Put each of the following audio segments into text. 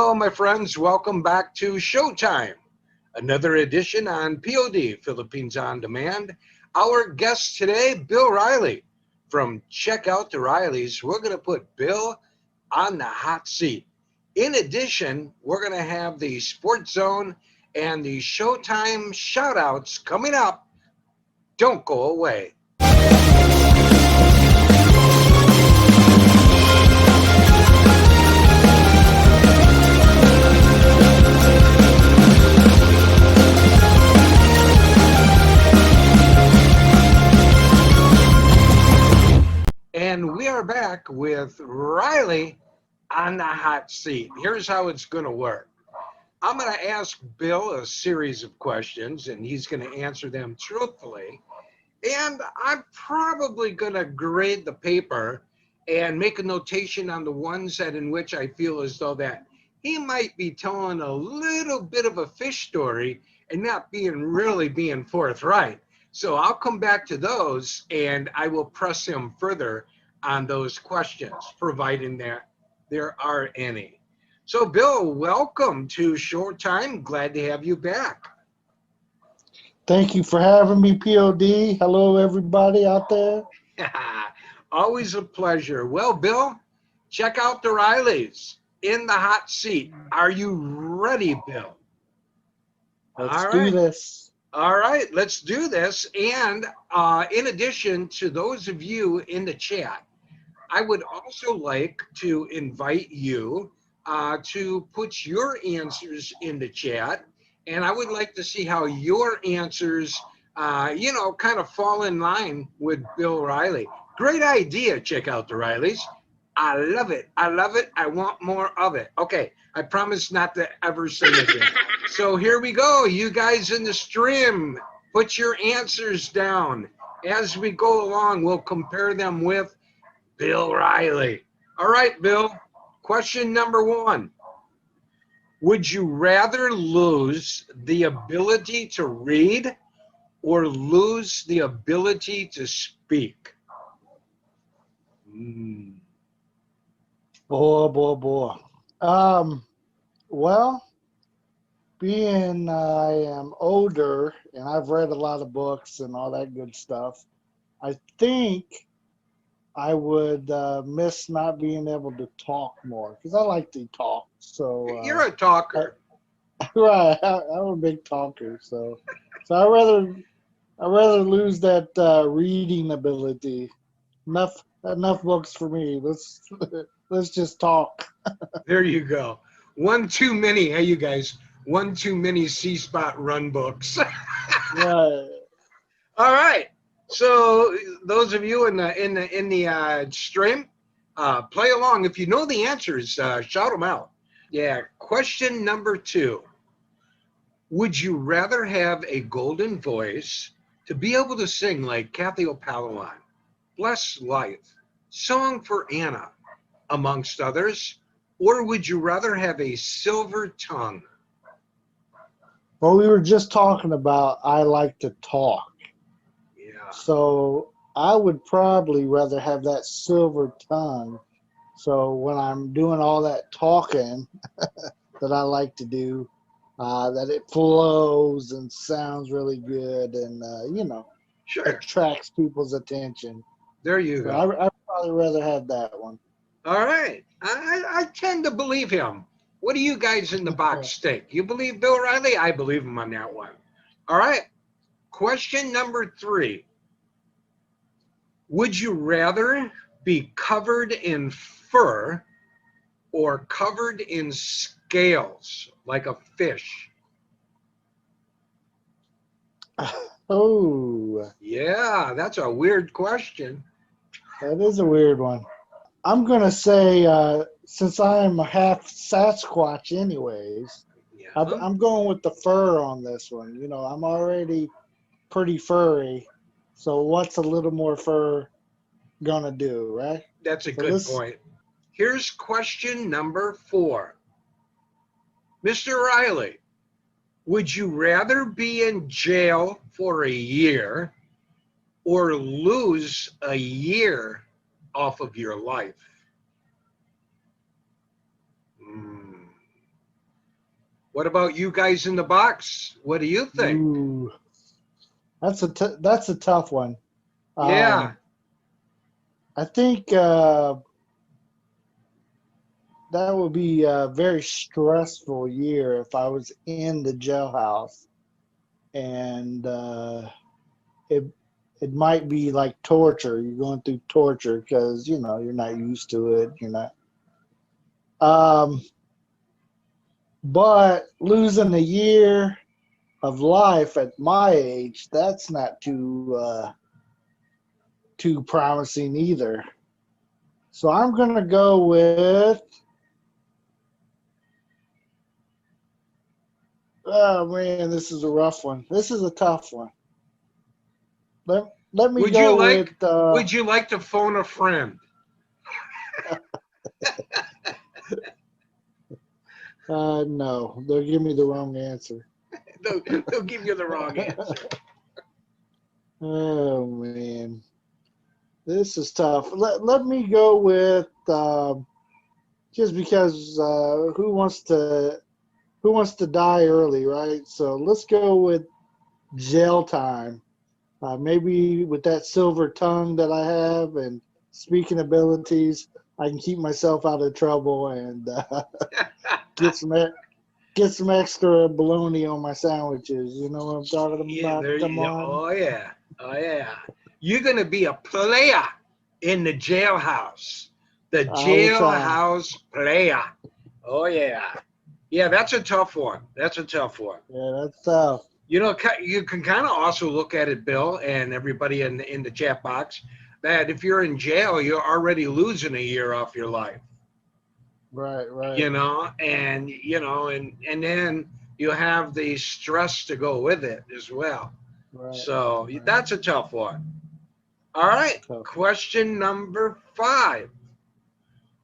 Hello, my friends. Welcome back to Showtime, another edition on POD, Philippines On Demand. Our guest today, Bill Riley from Checkouttherileys. We're going to put Bill on the hot seat. In addition, we're going to have the Sports Zone and the Showtime shout-outs coming up. Don't go away. And we are back with Riley on the hot seat. Here's how it's going to work. I'm going to ask Bill a series of questions, and he's going to answer them truthfully. And I'm probably going to grade the paper and make a notation on the ones that in which I feel as though that he might be telling a little bit of a fish story and not really being forthright. So I'll come back to those and I will press him further on those questions, providing that there are any. So Bill, welcome to Showtime. Glad to have you back. Thank you for having me, POD. Hello, everybody out there. Always a pleasure. Well, Bill, check out the Rileys in the hot seat. Are you ready, Bill? Let's do this. All right, let's do this. And in addition to those of you in the chat, I would also like to invite you to put your answers in the chat. And I would like to see how your answers, kind of fall in line with Bill Riley. Great idea, check out the Rileys. I love it. I love it. I want more of it. Okay, I promise not to ever say it again. So here we go. You guys in the stream, put your answers down. As we go along, we'll compare them with Bill Riley. All right, Bill. Question number one. Would you rather lose the ability to read or lose the ability to speak? Boy. Well, being I am older and I've read a lot of books and all that good stuff, I think I would miss not being able to talk more because I like to talk. So You're a talker. Right, I'm a big talker. So I rather lose that reading ability. Enough books for me. Let's just talk. There you go. One too many. Hey, you guys. One too many C-Spot run books. Right. All right. So those of you in the stream, play along. If you know the answers, shout them out. Yeah. Question number two. Would you rather have a golden voice to be able to sing like Kathy O'Palawan, Bless Life, Song for Anna, amongst others, or would you rather have a silver tongue? Well, we were just talking about I like to talk. Yeah. So I would probably rather have that silver tongue. So when I'm doing all that talking that I like to do, that it flows and sounds really good and, Sure. attracts people's attention. There you go. I'd probably rather have that one. All right. I tend to believe him. What do you guys in the box think? You believe Bill Riley? I believe him on that one. All right. Question number three. Would you rather be covered in fur or covered in scales like a fish? Oh. Yeah, that's a weird question. That is a weird one. I'm going to say, since I am a half Sasquatch anyways, Yeah. I'm going with the fur on this one. I'm already pretty furry. So what's a little more fur going to do, right? That's a good point. Here's question number four. Mr. Riley, would you rather be in jail for a year or lose a year off of your life? What about you guys in the box? What do you think? Ooh, that's a tough one. Yeah. I think that would be a very stressful year if I was in the jailhouse, and it it might be like torture. You're going through torture because you're not used to it. You're not. Um, but losing a year of life at my age, that's not too promising either. So I'm gonna go with. Oh man, this is a rough one. This is a tough one. Let me Would you go like with. would you like to phone a friend? No, they'll give me the wrong answer. They'll give you the wrong answer. Oh man, this is tough. Let me go with just because who wants to die early, right? So let's go with jail time. Maybe with that silver tongue that I have and speaking abilities, I can keep myself out of trouble and get some get some extra bologna on my sandwiches. You know what I'm talking Yeah, about? there Come you go. on. Oh yeah. Oh yeah. You're gonna be a player in the jailhouse. The I will try. jailhouse player. Oh yeah. Yeah, that's a tough one. That's a tough one. Yeah, that's tough. You know, you can kind of also look at it, Bill, and everybody in the chat box, that if you're in jail, you're already losing a year off your life. Right, right, And then you have the stress to go with it as well. right, So right. that's a tough one. All right, Tough. question number 5.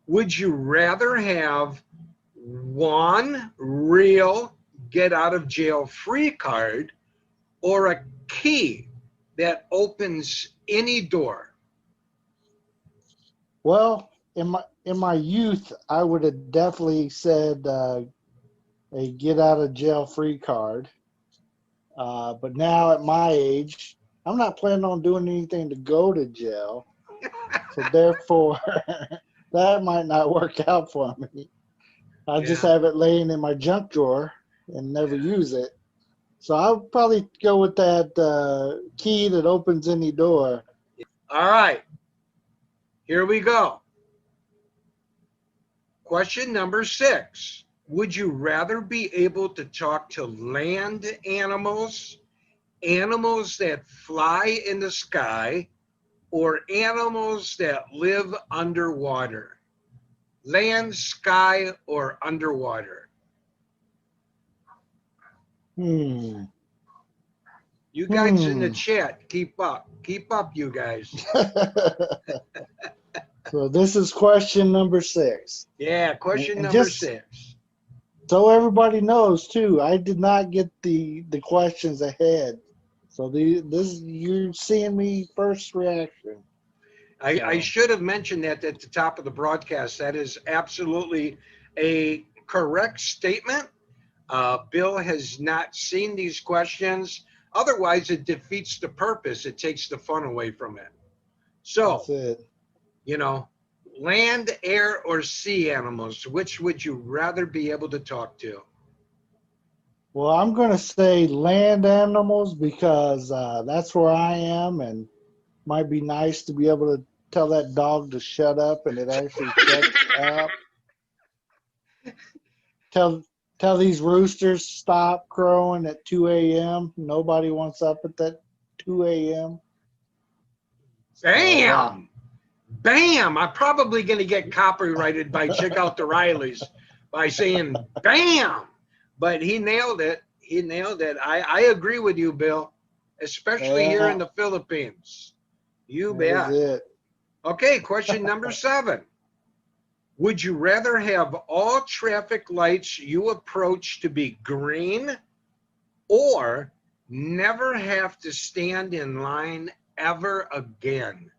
Would you rather have one real get out of jail free card or a key that opens any door? Well, in my youth, I would have definitely said a get out of jail free card. But now at my age, I'm not planning on doing anything to go to jail. So therefore, that might not work out for me. I just Yeah. have it laying in my junk drawer and never use it. So I'll probably go with that key that opens any door. All right, here we go. Question number 6. Would you rather be able to talk to land animals, animals that fly in the sky, or animals that live underwater? Land, sky, or underwater? Hmm. You guys in the Hmm. chat, keep up. Keep up, you guys. So this is question number 6. Yeah, And, question and number just 6. so everybody knows too, I did not get the questions ahead. So this you're seeing me first reaction. I So should have mentioned that at the top of the broadcast. That is absolutely a correct statement. Bill has not seen these questions. Otherwise, it defeats the purpose. It takes the fun away from it. that's So, it. you know, land, air, or sea animals, which would you rather be able to talk to? Well, I'm gonna say land animals because that's where I am, and might be nice to be able to tell that dog to shut up, and it actually shuts up. Tell tell these roosters stop crowing at 2 a.m. Nobody wants up at that 2 a.m. So yeah, Bam! Bam! I'm probably going to get copyrighted by Checkouttherileys by saying bam. But he nailed it. He nailed it. I agree with you, Bill, especially here in yeah, the Philippines. You that is bet. it. Okay, question number 7. Would you rather have all traffic lights you approach to be green or never have to stand in line ever again?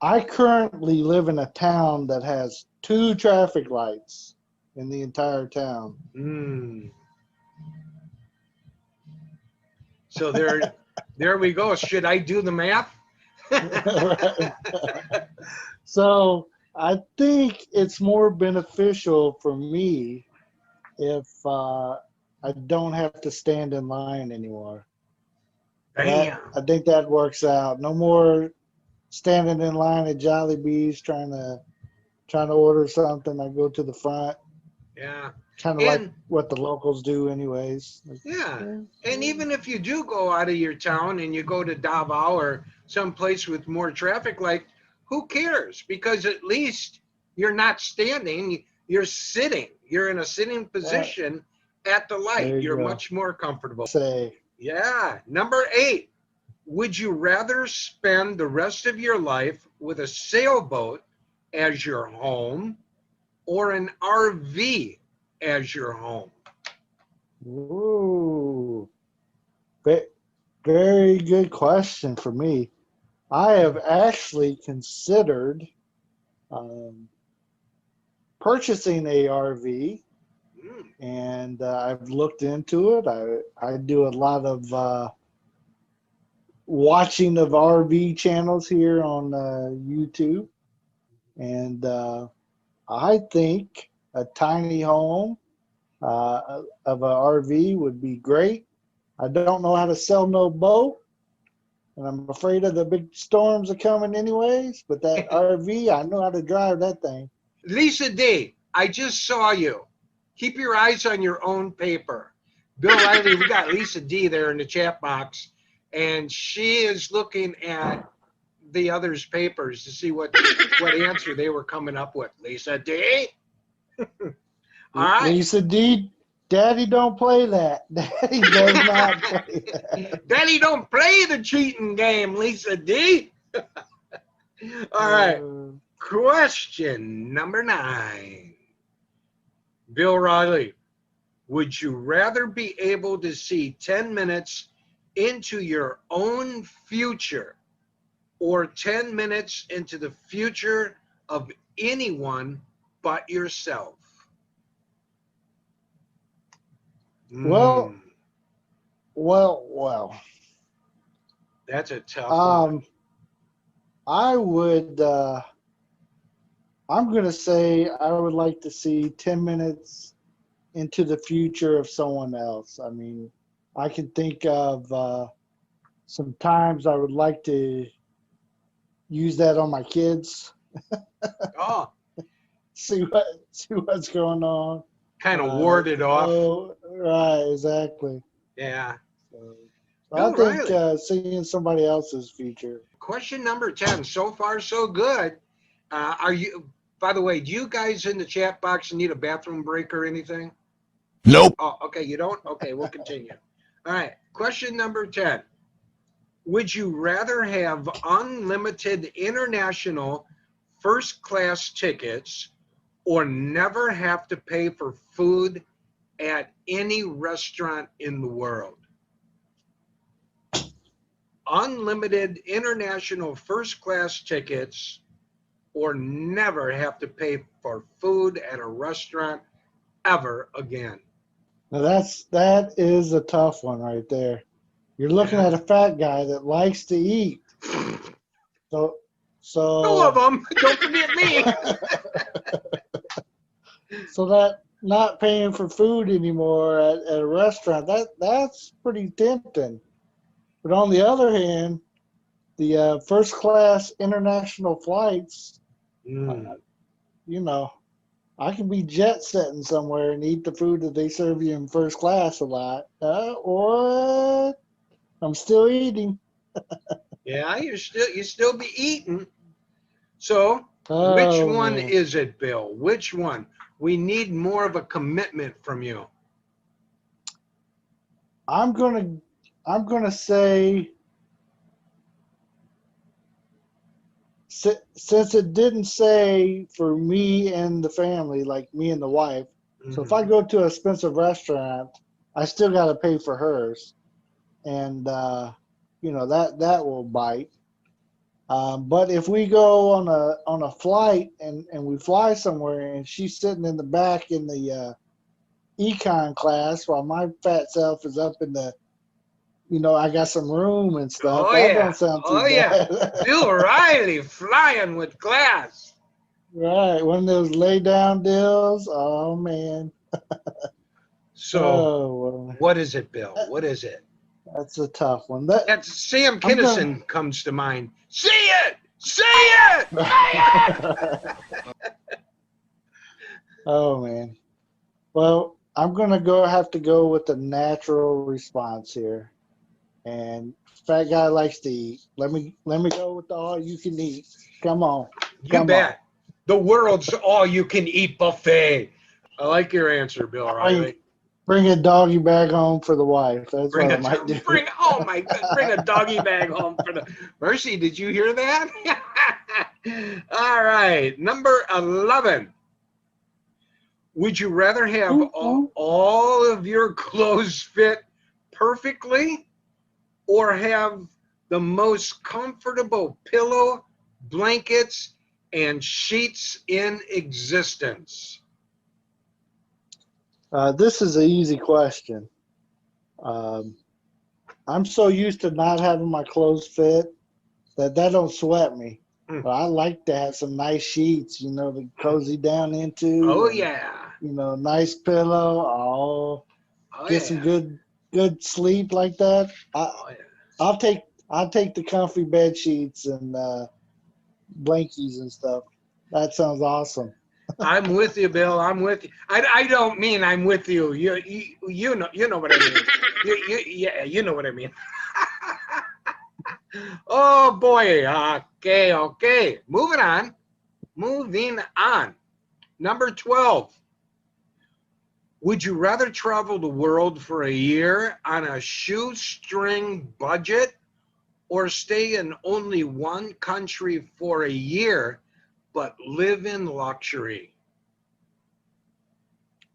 I currently live in a town that has 2 traffic lights. in the entire town. So there we go. Should I do the math? So I think it's more beneficial for me if I don't have to stand in line anymore. Bam. I think that works out. No more standing in line at Jollibee's trying to order something. I go to the front. Yeah. Kind of like And what the locals do, anyways. yeah. And even if you do go out of your town and you go to Davao or someplace with more traffic, like, who cares? Because at least you're not standing, you're sitting. You're in a sitting position at the light. There you You're go. much more comfortable. Say, Yeah. Number 8. Would you rather spend the rest of your life with a sailboat as your home or an RV as your home? ooh, very good question for me. I have actually considered purchasing a RV, Mm. and I've looked into it. I do a lot of watching of RV channels here on YouTube, and I think a tiny home of an RV would be great. I don't know how to sail no boat, and I'm afraid of the big storms are coming anyways. But that RV, I know how to drive that thing. Lisa D, I just saw you. Keep your eyes on your own paper. Bill Riley, we got Lisa D there in the chat box, and she is looking at the others' papers to see what answer they were coming up with. Lisa D? All right. Lisa D, Daddy don't play that. Daddy does not play that. Daddy don't play the cheating game, Lisa D. All right. Question number 9. Bill Riley, would you rather be able to see 10 minutes into your own future or 10 minutes into the future of anyone but yourself? Well, That's a tough one. I would. I'm gonna say I would like to see 10 minutes into the future of someone else. I mean, I can think of some times I would like to use that on my kids. Oh, see what's going on. kind of warded off. Oh, right, exactly. Yeah. So Bill I think Riley. seeing somebody else's future. Question number 10. So far, so good. Are you, by the way, do you guys in the chat box need a bathroom break or anything? Nope. Oh, okay, you don't? Okay, we'll continue. All right, question number 10. Would you rather have unlimited international first class tickets or never have to pay for food at any restaurant in the world? Unlimited international first class tickets or never have to pay for food at a restaurant ever again. Now that is a tough one right there. You're looking at a fat guy that likes to eat. So Two of them. Don't forget me. So that not paying for food anymore at a restaurant, that's pretty tempting. But on the other hand, the first class international flights, you know, I can be jet setting somewhere and eat the food that they serve you in first class a lot. What? I'm still eating. Yeah, you still be eating. So which Oh one man, is it, Bill? Which one? We need more of a commitment from you. I'm gonna say, since it didn't say for me and the family, like me and the wife. So if I go to an expensive restaurant, I still got to pay for hers, and that will bite. But if we go on a flight and we fly somewhere and she's sitting in the back in the econ class while my fat self is up in the, I got some room and stuff. Oh That yeah. don't sound too Oh yeah. bad. Bill Riley flying with class. Right. One of those lay down deals. Oh man. So Oh, well, what is it, Bill? What is it? that's a tough one. That's Sam I'm gonna. Kinison comes to mind. See it! See it! See it! Oh man. Well, I'm gonna have to go with the natural response here. And fat guy likes to eat. Let me go with the all you can eat. Come on. You Come on. bet. The world's all-you-can-eat buffet. I like your answer, Bill Riley. Bring a doggy bag home for the wife. That's Bring what a I might do. oh my god, bring a doggy bag home for the Mercy. Did you hear that? All right, number 11. Would you rather have all of your clothes fit perfectly, or have the most comfortable pillow, blankets, and sheets in existence? This is an easy question. I'm so used to not having my clothes fit that don't sweat me. But I like to have some nice sheets, to cozy down into. Oh and, yeah. Nice pillow. Get some good sleep like that. I'll take the comfy bed sheets and blankies and stuff. That sounds awesome. I'm with you, Bill. I'm with you. I don't mean I'm with you. You know what I mean. You know what I mean. Oh boy. Okay. Moving on. Number 12. Would you rather travel the world for a year on a shoestring budget, or stay in only one country for a year but live in luxury?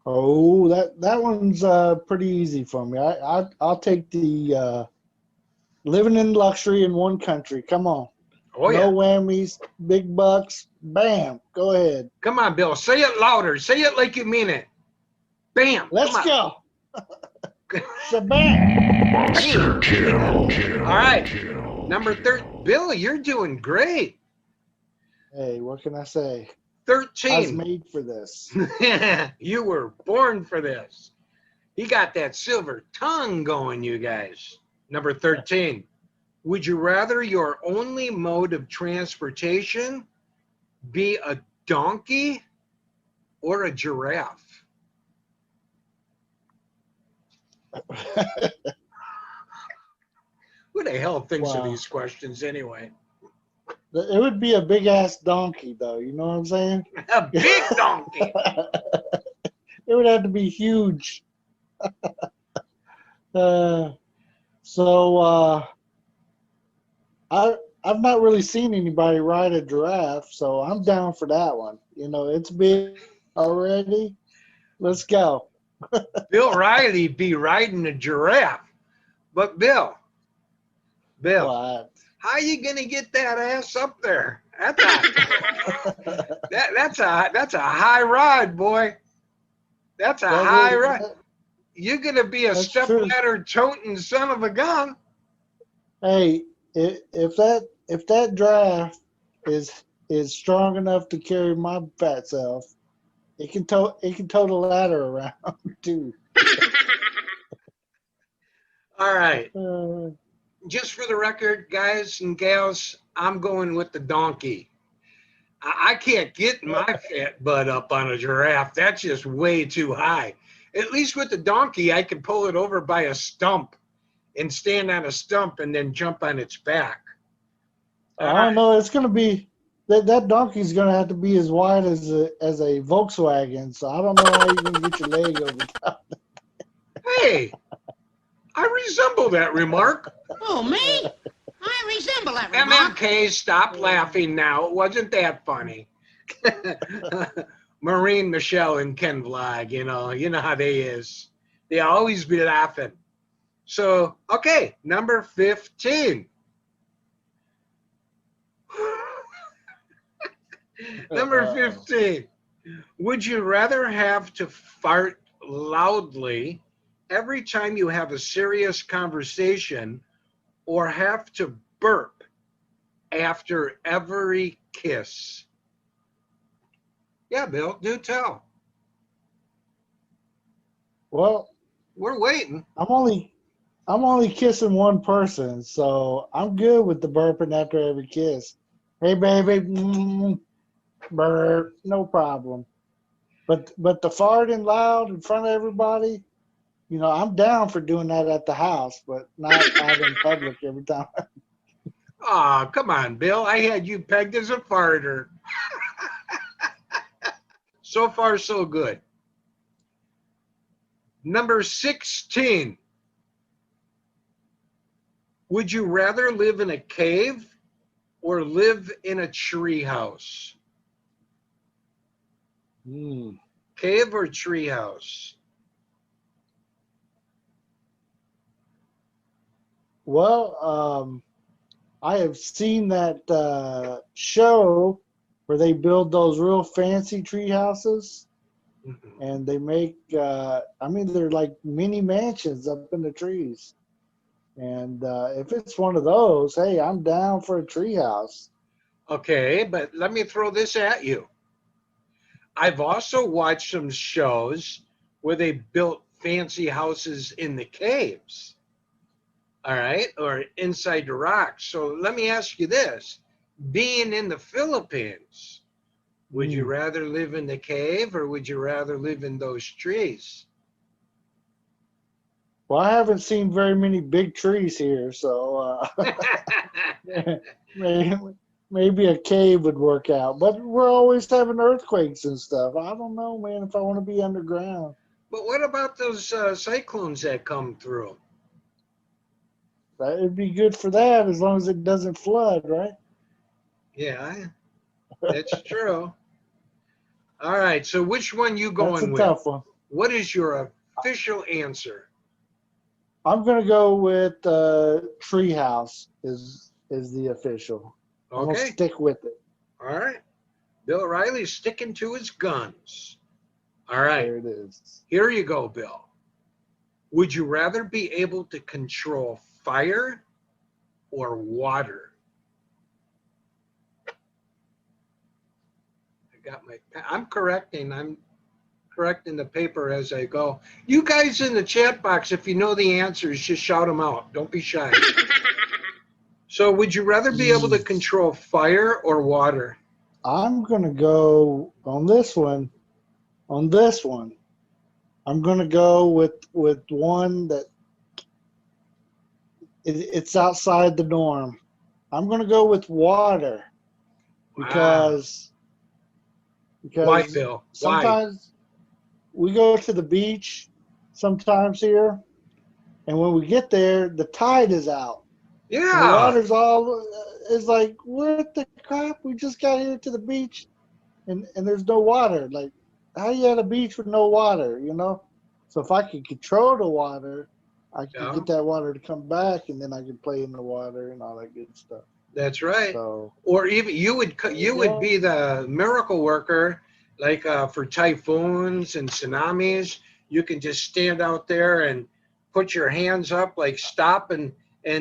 Oh, that one's pretty easy for me. I'll take the living in luxury in one country. Come on. Oh No yeah. whammies, big bucks. Bam. Go ahead. Come on, Bill. Say it louder. Say it like you mean it. Bam. Let's go. Shabam. Monster kill. All right. Number 13. Bill, you're doing great. Hey, what can I say? 13. I was made for this. You were born for this. He got that silver tongue going, you guys. Number 13. Would you rather your only mode of transportation be a donkey or a giraffe? Who the hell thinks of these questions anyway? It would be a big ass donkey, though. You know what I'm saying? A big donkey. It would have to be huge. I've not really seen anybody ride a giraffe, so I'm down for that one. It's big already. Let's go. Bill Riley be riding a giraffe. But Bill, What? how you gonna get that ass up there? That's a high ride, boy. That's a high ride. You're gonna be a stepladder toting son of a gun. Hey, if that giraffe is strong enough to carry my fat self, it can tow the ladder around too. All right. Just for the record, guys and gals, I'm going with the donkey. I can't get my fat butt up on a giraffe. That's just way too high. At least with the donkey, I can pull it over by a stump and stand on a stump and then jump on its back. I don't know. It's gonna be that donkey's gonna have to be as wide as a Volkswagen. So I don't know how you're gonna get your leg over top. Hey, I resemble that remark. Oh, me? I resemble that remark. MMK, stop laughing now. It wasn't that funny. Maureen, Michelle, and Ken Vlog, you know how they is. They always be laughing. So, okay, number 15. Number 15. Would you rather have to fart loudly every time you have a serious conversation or have to burp after every kiss? Yeah, Bill, do tell. Well, We're waiting. I'm only kissing one person, so I'm good with the burping after every kiss. Hey, baby, burp, no problem. But the farting loud in front of everybody, I'm down for doing that at the house, but not out in public every time. Aw, come on, Bill. I had you pegged as a farter. So far, so good. Number 16. Would you rather live in a cave or live in a tree house? Cave or tree house? Well, I have seen that show where they build those real fancy tree houses, and they make, they're like mini mansions up in the trees. And if it's one of those, hey, I'm down for a tree house. Okay, but let me throw this at you. I've also watched some shows where they built fancy houses in the caves, all right, or inside the rocks. So let me ask you this. Being in the Philippines, would you rather live in the cave or would you rather live in those trees? Well, I haven't seen very many big trees here, so maybe a cave would work out. But we're always having earthquakes and stuff. I don't know, man, if I want to be underground. But what about those cyclones that come through? It'd be good for that as long as it doesn't flood, right? Yeah, that's true. All right, so which one you That's going a with? tough one. What is your official answer? I'm gonna go with Treehouse is the official. I'm gonna Okay, stick with it. all right. Bill Riley's sticking to his guns. All right, There it is. here you go, Bill. Would you rather be able to control fire or water? I'm correcting the paper as I go. You guys in the chat box, if you know the answers, just shout them out. Don't be shy. So would you rather be able to control fire or water? I'm gonna go on this one. On this one, I'm gonna go with one that it's outside the norm. I'm gonna go with water Wow. Why, because Bill? Why? sometimes we go to the beach sometimes here, and when we get there, the tide is out. And the Yeah. water's all is like, what the crap? We just got here to the beach, and there's no water. Like, how you at a beach with no water? So if I could control the water, I could get that water to come back, and then I could play in the water and all that good stuff. That's right. So, or even you would be the miracle worker, like for typhoons and tsunamis. You can just stand out there and put your hands up, like stop and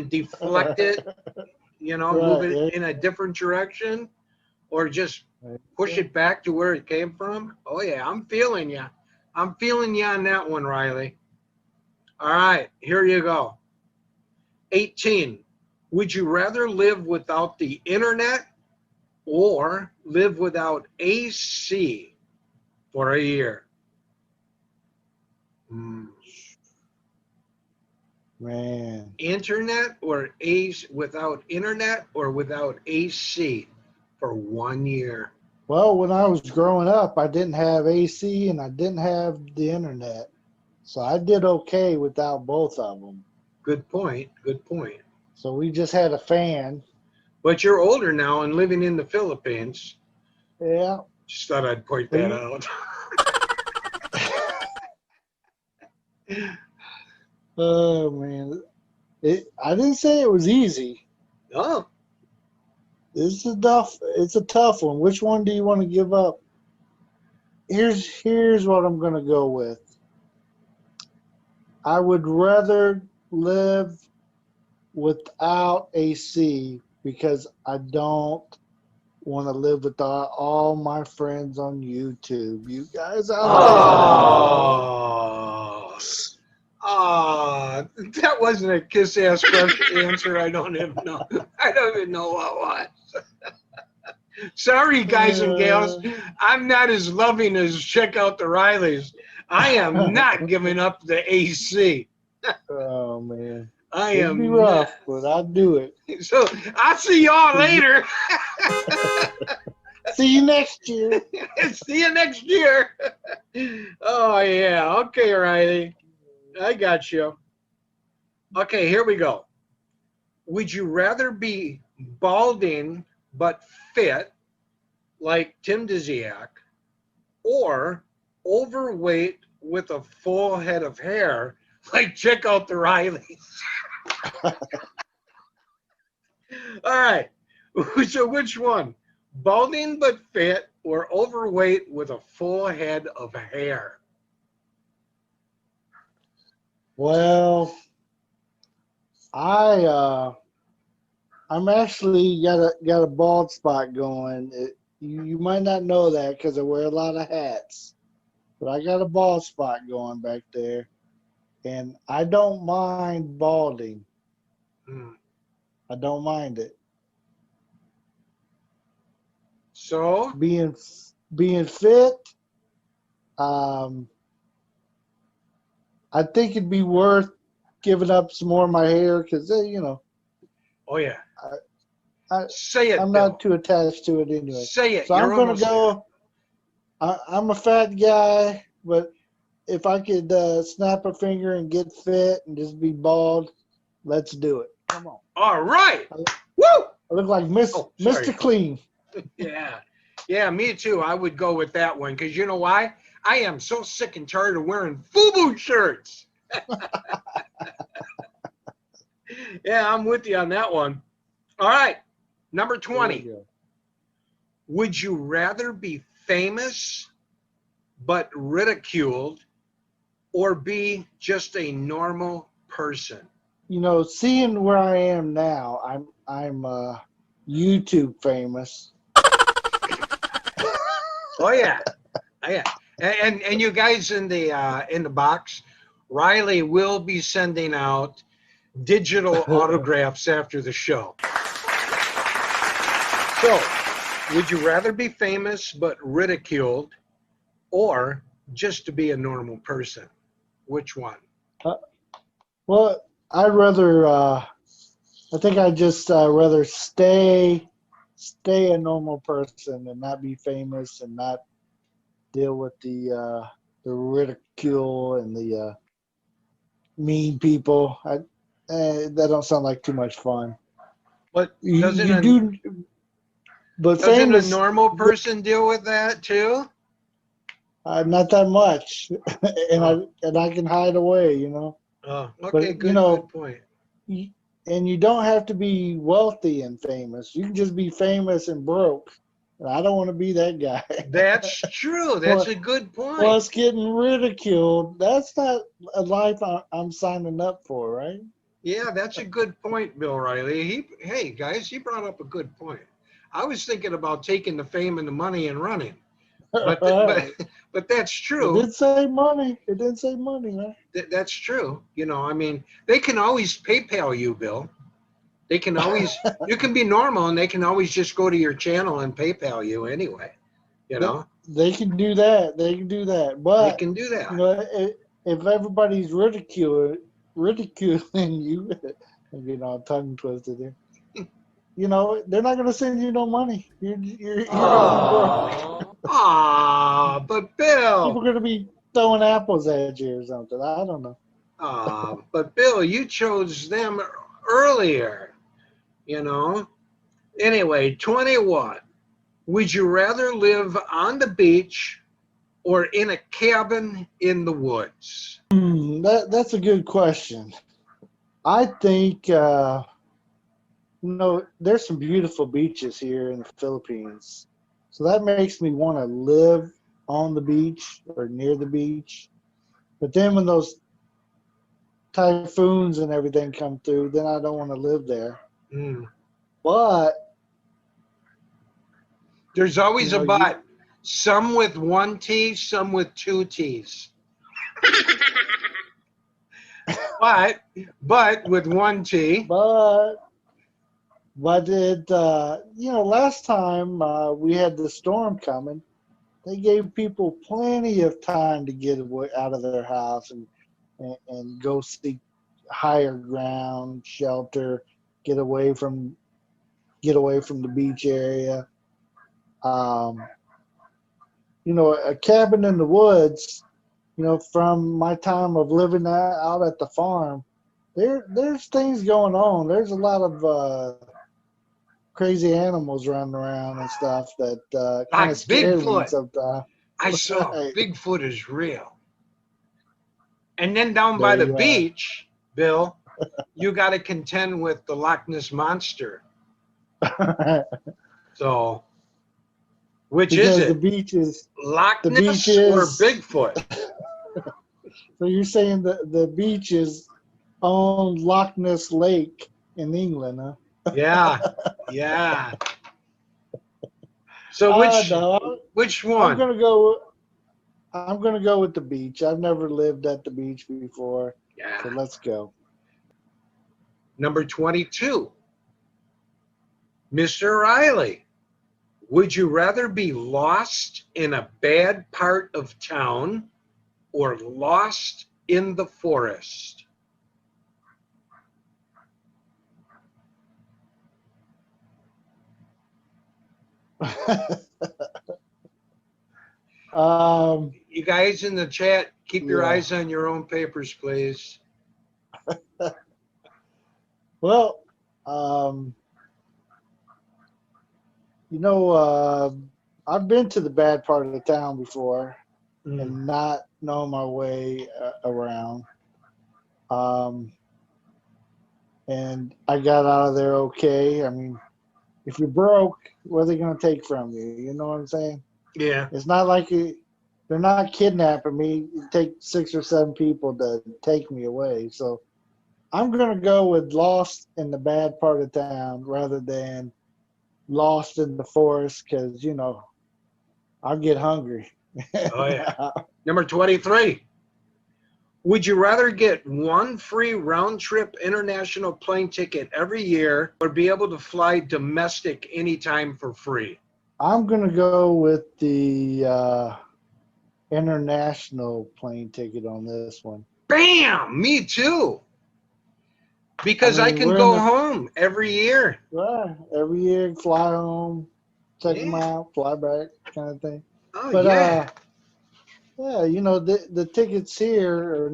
deflect it. Move it in a different direction, or just push it back to where it came from. Oh yeah, I'm feeling you. I'm feeling you on that one, Riley. All right, here you go. 18. Would you rather live without the internet or live without AC for a year? Man. Internet or AC, without internet or without AC for 1 year? Well, when I was growing up, I didn't have AC and I didn't have the internet. So I did okay without both of them. Good point. Good point. So we just had a fan. But you're older now and living in the Philippines. Yeah. Just thought I'd point that out. Oh, man. I didn't say it was easy. Oh. It's a tough one. Which one do you want to give up? Here's what I'm gonna go with. I would rather live without AC because I don't want to live with all my friends on YouTube. You guys out Oh, that wasn't a kiss-ass answer. I don't even know. I don't even know what was. Sorry, guys and gals. I'm not as loving as Checkouttherileys. I am not giving up the AC. there. Oh man, I it'd be am rough, but I'd do it. not. So I'll see y'all later. See you next year. See you next year. Oh, yeah. Okay, Riley. I got you. Okay, here we go. Would you rather be balding but fit, like Tim Dziak, or overweight with a full head of hair, like Checkouttherileys? All right. So which one? Balding but fit or overweight with a full head of hair? Well, I'm actually got a bald spot going. You might not know that because I wear a lot of hats, but I got a bald spot going back there, and I don't mind balding. I don't mind it. So Being fit, I think it'd be worth giving up some more of my hair because oh yeah. I Say it, I'm Bill. not too attached to it anyway. Say it. So You're I'm gonna almost there. go. I'm a fat guy, but if I could snap a finger and get fit and just be bald, let's do it. Come on. All right. I Woo! look like Oh, sorry. Mr. Clean. Yeah. Yeah, me too. I would go with that one because you know why? I am so sick and tired of wearing FUBU shirts. Yeah, I'm with you on that one. All right. Number 20. There we go. Would you rather be famous but ridiculed or be just a normal person? Seeing where I am now, I'm YouTube famous. Oh yeah, oh, yeah. And you guys in the box, Riley will be sending out digital autographs after the show. So, would you rather be famous but ridiculed, or just to be a normal person? Which one? Well, I'd rather. I think I'd just rather stay a normal person and not be famous and not deal with the ridicule and the mean people. That don't sound like too much fun. But doesn't But doesn't a famous, normal person deal with that too? not that much, and Oh. I can hide away, Oh, okay, But, good point. And you don't have to be wealthy and famous. You can just be famous and broke. And I don't want to be that guy. That's true. That's a good point. Plus, getting ridiculed, that's not a life I'm signing up for, right? Yeah, that's a good point, Bill Riley. Hey guys, he brought up a good point. I was thinking about taking the fame and the money and running, but that's It true. did say money. It did say money, man. That's true. I mean, they can always PayPal you, Bill. They can always. You can be normal, and they can always just go to your channel and PayPal you anyway. They can do that. They can do that. They But can do that. if everybody's ridiculing you, I'm getting all tongue twisted there. They're not going to send you no money. You're going to be broke. But Bill. People are going to be throwing apples at you or something. I don't know. But Bill, you chose them earlier. Anyway, 21. Would you rather live on the beach or in a cabin in the woods? That's a good question. I think, there's some beautiful beaches here in the Philippines. So that makes me want to live on the beach or near the beach. But then when those typhoons and everything come through, then I don't want to live there. Mm. But There's always you a know, but. Some with one T, some with two T's. But with one T. but it last time we had the storm coming, they gave people plenty of time to get away out of their house and go seek higher ground, shelter, get away from the beach area. Um, a cabin in the woods. From my time of living out at the farm, there's things going on. There's a lot of crazy animals running around and stuff that kind Like of scare me Bigfoot. sometimes. I saw Right. Bigfoot is real. And then down by There the you are. beach, Bill, you got to contend with the Loch Ness Monster. So, which Because is the it? beach is Loch the beach Ness or is Bigfoot? so you're saying the beach is on Loch Ness Lake in England, huh? Yeah, yeah. So No, which I'm one? gonna go. I'm gonna go with the beach. I've never lived at the beach before, so Yeah. let's go. Number 22. Mr. Riley, would you rather be lost in a bad part of town or lost in the forest? um, You guys in the chat, keep your yeah. eyes on your own papers, please. Well, I've been to the bad part of the town before Mm. and not know my way around. And I got out of there okay. I mean, if you're broke, what are they going to take from you? You know what I'm saying? Yeah. It's not like they're not kidnapping me. It takes 6 or 7 people to take me away. So I'm going to go with lost in the bad part of town rather than lost in the forest because, I'll get hungry. Oh, yeah. Number 23. Would you rather get one free round trip international plane ticket every year or be able to fly domestic anytime for free? I'm going to go with the international plane ticket on this one. Bam! Me too. Because I mean, can we're in go the home every year. every year, fly home, check them Yeah. out, fly back, kind of thing. Oh, But yeah. yeah, the tickets here are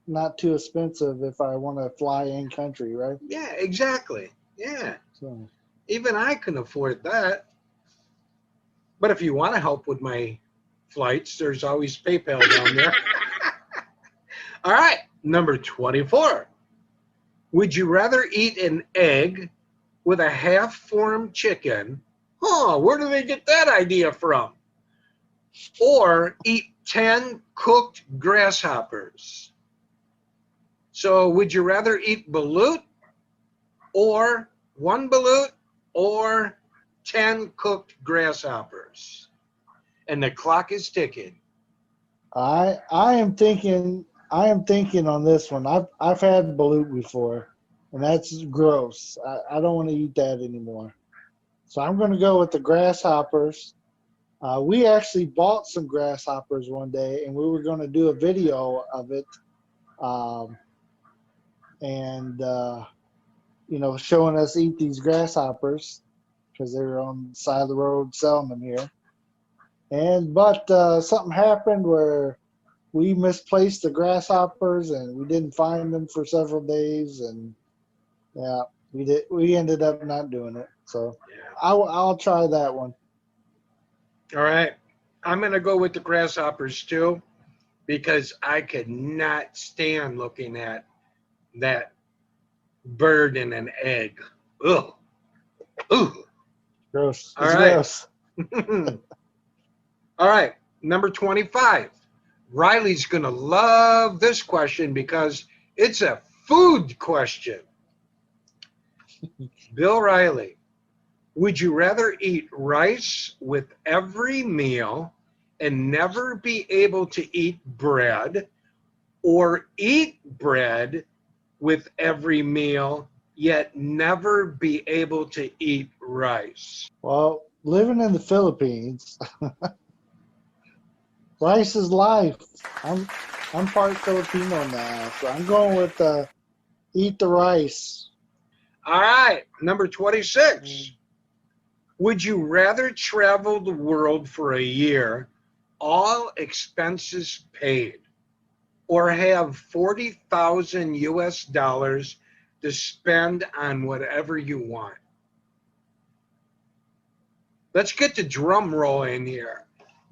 not too expensive if I want to fly in country, right? Yeah, exactly. Yeah. So Even I can afford that. But if you want to help with my flights, there's always PayPal down there. All right. Number 24. Would you rather eat an egg with a half-formed chicken? Huh, where do they get that idea from? Or eat 10 cooked grasshoppers? So would you rather eat balut or one balut or 10 cooked grasshoppers? And the clock is ticking. I am thinking on this one. I've had balut before, and that's gross. I don't want to eat that anymore. So I'm going to go with the grasshoppers. We actually bought some grasshoppers one day, and we were going to do a video of it, and showing us eat these grasshoppers because they were on the side of the road selling them here. But something happened where we misplaced the grasshoppers and we didn't find them for several days, and yeah, we ended up not doing it. So I'll try that one. All right. I'm going to go with the grasshoppers too, because I could not stand looking at that bird in an egg. Ugh. Ooh. Gross. All It's right. gross. All right. Number 25. Riley's going to love this question because it's a food question. Bill Riley, would you rather eat rice with every meal and never be able to eat bread, or eat bread with every meal yet never be able to eat rice? Well, living in the Philippines, rice is life. I'm part Filipino now, so I'm going with eat the rice. All right, number 26. Would you rather travel the world for a year, all expenses paid, or have 40,000 US dollars to spend on whatever you want? Let's get the drum roll in here.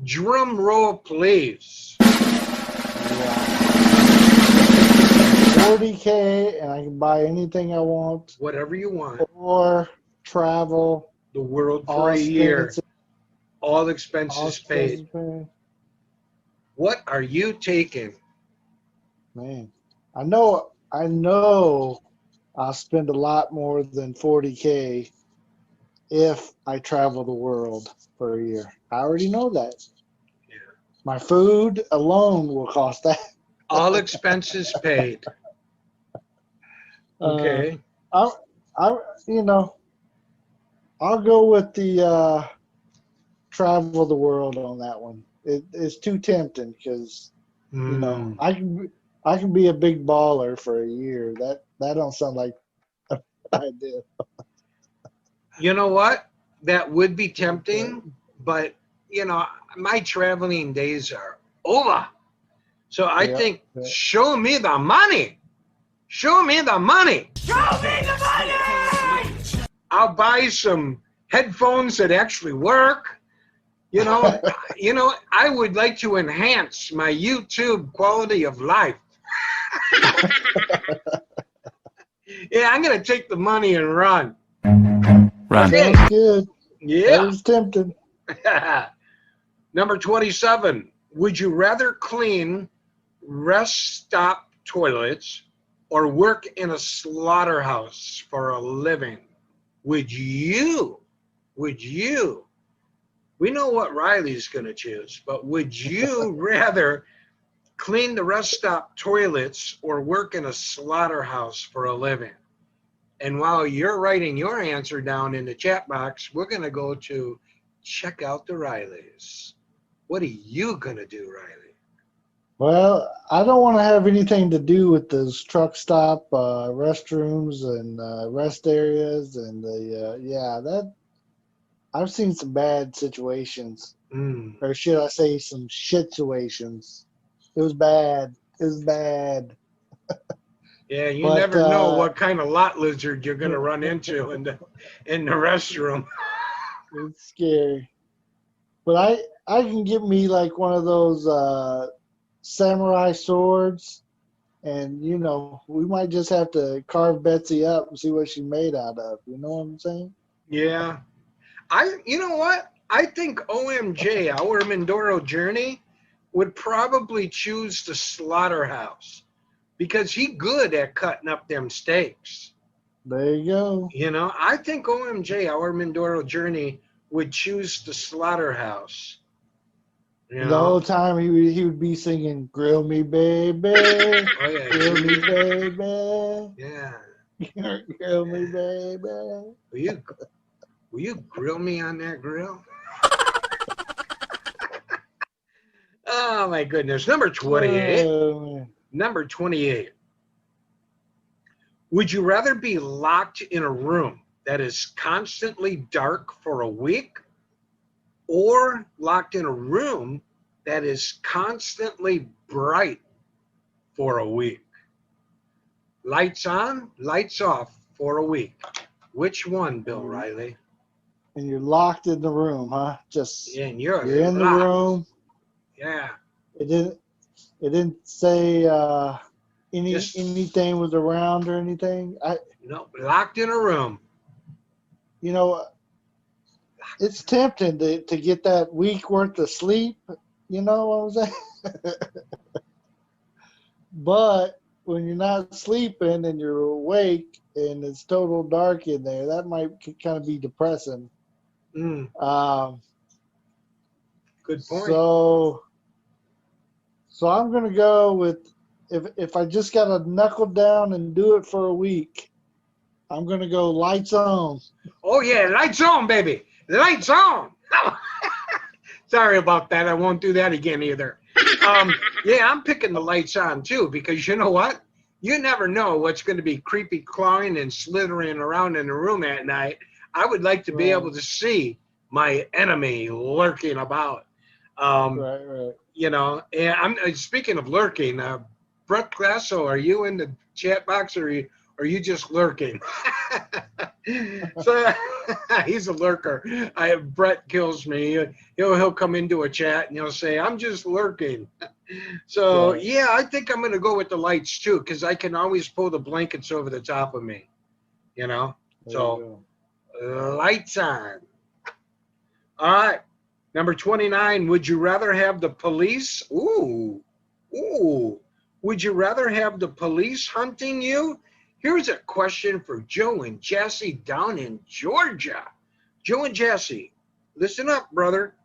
Drum roll, please. Yeah. 40K and I can buy anything I want, Whatever you want. or travel The world all for a year, expenses, all expenses paid. paid. What are you taking? Man, I know I'll spend a lot more than 40K if I travel the world for a year. I already know that. Yeah. My food alone will cost that. All expenses paid. Okay. I I'll go with the travel the world on that one. It's too tempting because I can be a big baller for a year. That don't sound like a good idea. You know what? That would be tempting, but my traveling days are over. So I think show me the money. Show me the money. Show me the money. I'll buy some headphones that actually work. I would like to enhance my YouTube quality of life. Yeah, I'm going to take the money and run. Run. Okay. Sounds good. Yeah. That is tempting. Number 27. Would you rather clean rest stop toilets or work in a slaughterhouse for a living? Would you? We know what Riley's going to choose, but would you rather clean the rest stop toilets or work in a slaughterhouse for a living? And while you're writing your answer down in the chat box, we're going to go to check out the Rileys. What are you going to do, Riley? Well, I don't want to have anything to do with those truck stop restrooms and rest areas and that I've seen some bad situations, or should I say some shit situations. It was bad. Yeah, you But, never know what kind of lot lizard you're going to run into in the restroom. It's scary. But I can get me like one of those samurai swords, and we might just have to carve Betsy up and see what she's made out of. You know what I'm saying? Yeah. You know what? I think OMJ, our Mindoro Journey, would probably choose the slaughterhouse because he good at cutting up them steaks. There you go. I think OMJ, our Mindoro Journey, would choose the slaughterhouse. The whole time he would be singing "Grill Me, Baby." Oh yeah, grill me, baby. Yeah. Grill me, baby. Will you grill me on that grill? Oh my goodness. Number 28. Number 28. Would you rather be locked in a room that is constantly dark for a week, or locked in a room that is constantly bright for a week? Lights on, lights off for a week. Which one, Bill Riley? And you're locked in the room, huh? And you're in the room. Yeah. It didn't say anything was around or anything. No, locked in a room. you know, it's tempting to get that week worth of sleep. You know what I'm saying? But when you're not sleeping and you're awake and it's total dark in there, that might kind of be depressing. Mm, good point. So I'm gonna go with if I just gotta knuckle down and do it for a week, I'm gonna go lights on. Oh yeah, lights on, baby. Lights on. Sorry about that. I won't do that again either. Yeah, I'm picking the lights on too, because you know what? You never know what's going to be creepy clawing and slithering around in the room at night. I would like to be able to see my enemy lurking about. Right. You know, and I'm speaking of lurking. Brett Classo, are you in the chat box, or are you just lurking? So he's a lurker. Brett kills me. He'll come into a chat and he'll say, "I'm just lurking." So yeah, I think I'm gonna go with the lights too, because I can always pull the blankets over the top of me. You know, so lights on. All right. Number 29, would you rather have the police? Ooh. Would you rather have the police hunting you? Here's a question for Joe and Jesse down in Georgia. Joe and Jesse, listen up, brother.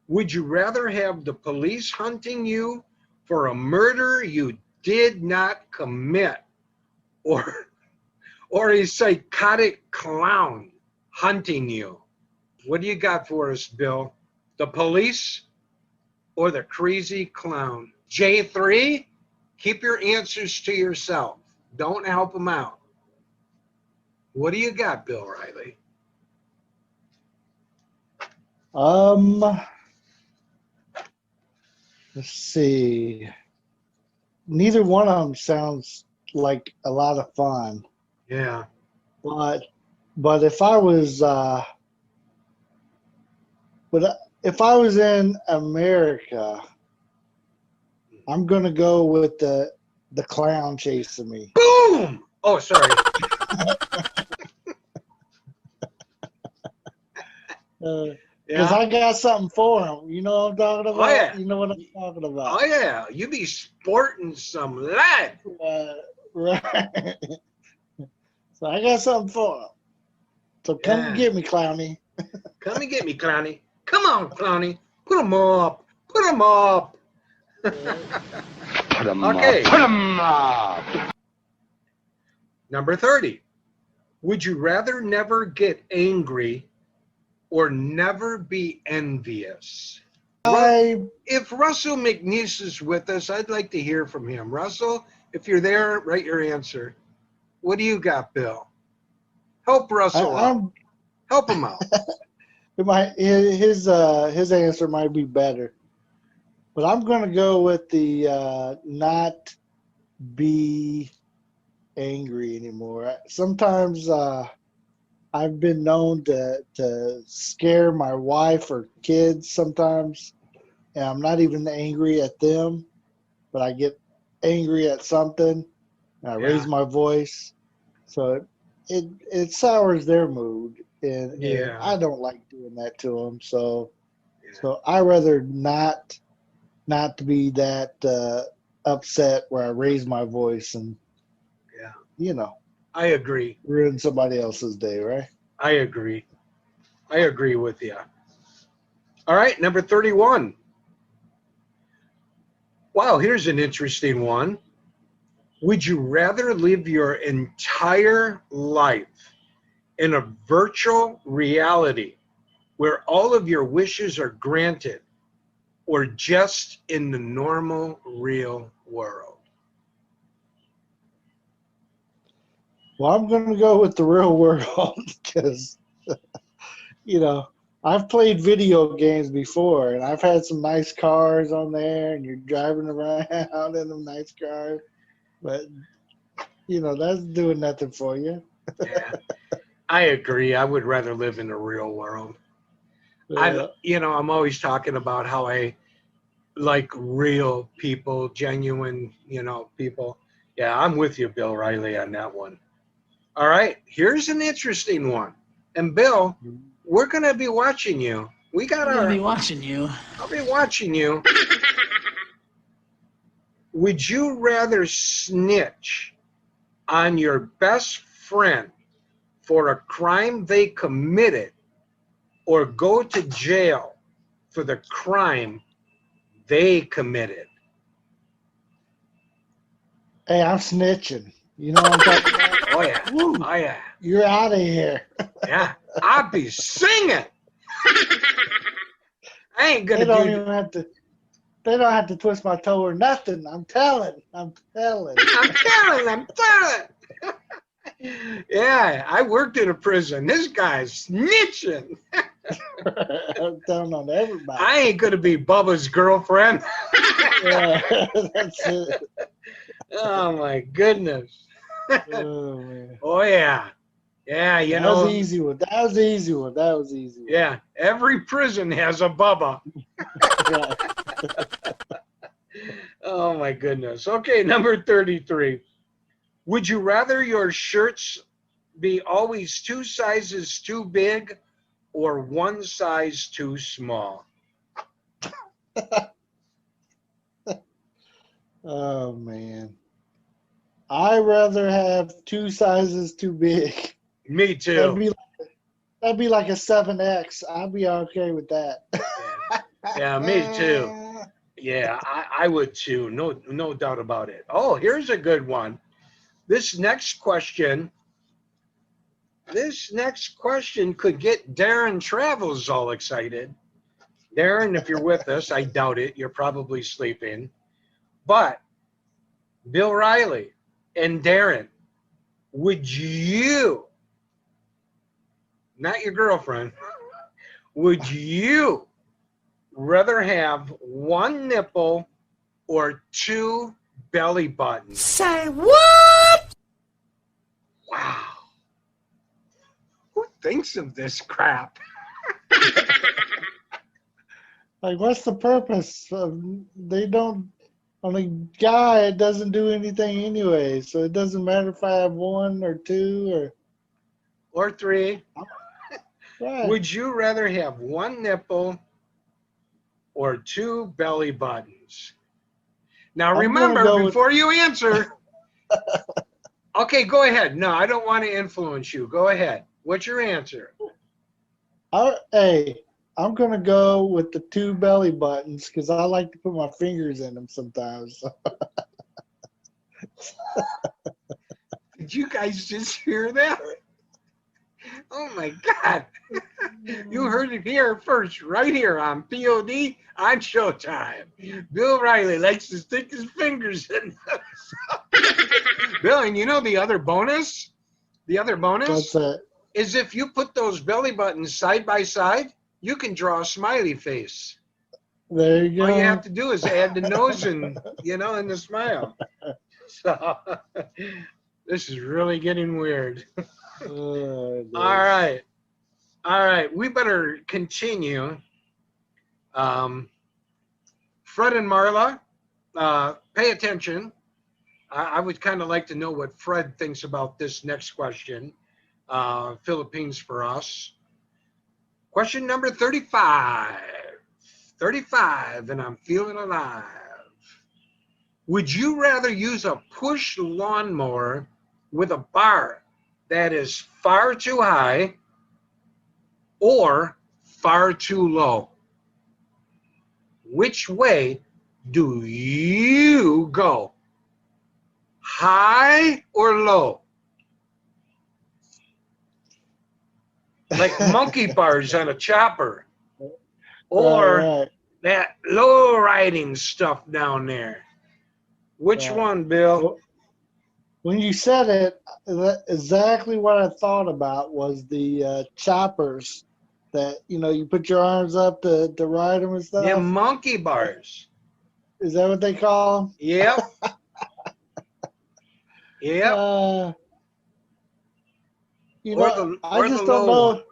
Would you rather have the police hunting you for a murder you did not commit, or a psychotic clown hunting you? What do you got for us, Bill? The police or the crazy clown? J3, keep your answers to yourself. Don't help them out. What do you got, Bill Riley? Let's see. Neither one of them sounds like a lot of fun. Yeah. But if I was if I was in America, I'm gonna go with the clown chasing me. Boom! Oh, sorry. Because I got something for him. You know what I'm talking about? Oh, yeah. You know what I'm talking about? Oh, yeah. You be sporting some lead. Right. So I got something for him. So come and get me, Clowny. Come and get me, Clowny. Come on, Clowny. Put him up. Put him up. Put him Okay. up. Put him up. Number 30. Would you rather never get angry or never be envious? If Russell McNeese is with us, I'd like to hear from him. Russell, if you're there, write your answer. What do you got, Bill? Help Russell out. Help him out. His answer might be better, but I'm going to go with the not be angry anymore. Sometimes I've been known to scare my wife or kids sometimes, and I'm not even angry at them, but I get angry at something, and I raise my voice, so it sours their mood, and I don't like doing that to them. So I rather not to be that upset where I raise my voice and I agree. Ruin somebody else's day, right? I agree. I agree with you. All right, number 31. Wow, here's an interesting one. Would you rather live your entire life in a virtual reality where all of your wishes are granted, or just in the normal real world? Well, I'm going to go with the real world because, I've played video games before, and I've had some nice cars on there, and you're driving around in them nice cars. But, that's doing nothing for you. Yeah, I agree. I would rather live in the real world. I'm always talking about how I like real people, genuine, people. Yeah, I'm with you, Bill Riley, on that one. All right, here's an interesting one. And Bill, we're gonna be watching you. We got I'm our. gonna be watching you. I'll be watching you. Would you rather snitch on your best friend for a crime they committed, or go to jail for the crime they committed? Hey, I'm snitching. You know what I'm talking about? Oh yeah. Woo, Oh yeah. you're out of here. Yeah. I'll be singing. I ain't They gonna don't do. even have to. They don't have to twist my toe or nothing. I'm telling. I'm telling. Yeah, I worked in a prison. This guy's snitching. I'm telling on everybody. I ain't gonna be Bubba's girlfriend. Yeah, that's it. Oh my goodness. Oh, man. Oh yeah. Yeah, you That know. was an easy one. That was an easy one. That was an easy one. Yeah, every prison has a Bubba. Yeah. Oh my goodness. Okay, number 33. Would you rather your shirts be always 2 sizes too big or 1 size too small? Oh man. I'd rather have 2 sizes too big. Me too. That'd be like a 7X. I'd be okay with that. Yeah, me too. Yeah, I would too. No doubt about it. Oh, here's a good one. This next question could get Darren Travels all excited. Darren, if you're with us, I doubt it. You're probably sleeping. But Bill Riley and Darren, would you, not your girlfriend, would you rather have 1 nipple or 2 belly buttons? Say what? Wow. Who thinks of this crap? Like, what's the purpose? They don't. On a guy, it doesn't do anything anyway. So it doesn't matter if I have 1 or 2 Or 3. Right. Would you rather have 1 nipple or 2 belly buttons? Now I'm remember, gonna go before you answer, okay, go ahead. No, I don't want to influence you. Go ahead. What's your answer? Hey, I'm gonna go with the 2 belly buttons because I like to put my fingers in them sometimes. Did you guys just hear that? Oh my God. You heard it here first, right here on POD on Showtime. Bill Riley likes to stick his fingers in those. Bill, and you know the other bonus? The other bonus What's that? is if you put those belly buttons side by side, you can draw a smiley face. There you go. All you have to do is add the nose and, and the smile. So this is really getting weird. Oh, All right. We better continue. Fred and Marla, pay attention. I would kind of like to know what Fred thinks about this next question. Philippines for us. Question number 35. 35, and I'm feeling alive. Would you rather use a push lawnmower with a bar that is far too high or far too low? Which way do you go? High or low? Like monkey bars on a chopper. Or right. that low riding stuff down there. Which Right. one, Bill? When you said it, exactly what I thought about was the choppers that, you put your arms up to ride them and stuff. The monkey bars. Is that what they call them? Yep. Yep. I just don't know.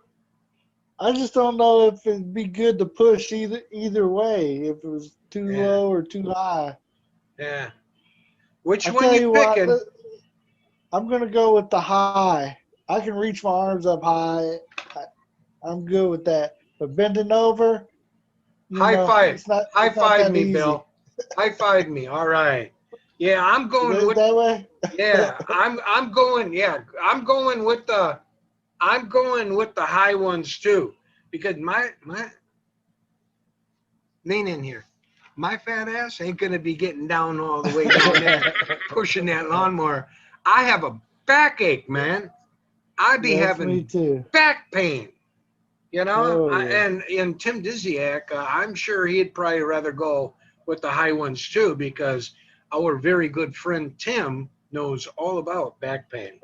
I just don't know if it'd be good to push either way, if it was too low or too high. Yeah. Which I'll one tell you picking? I'm gonna go with the high. I can reach my arms up high. I'm good with that. But bending over, High five. it's not High it's not five that me, easy. Bill. High five me. All right. Yeah, I'm It going is with that way? yeah, I'm going, yeah, I'm going with the high ones too. Because my lean in here. My fat ass ain't gonna be getting down all the way down there pushing that lawnmower. I have a backache, man. I be That's me having too. back pain. Oh, yeah. And Tim Dizziak, I'm sure he'd probably rather go with the high ones too, because our very good friend Tim knows all about back pain.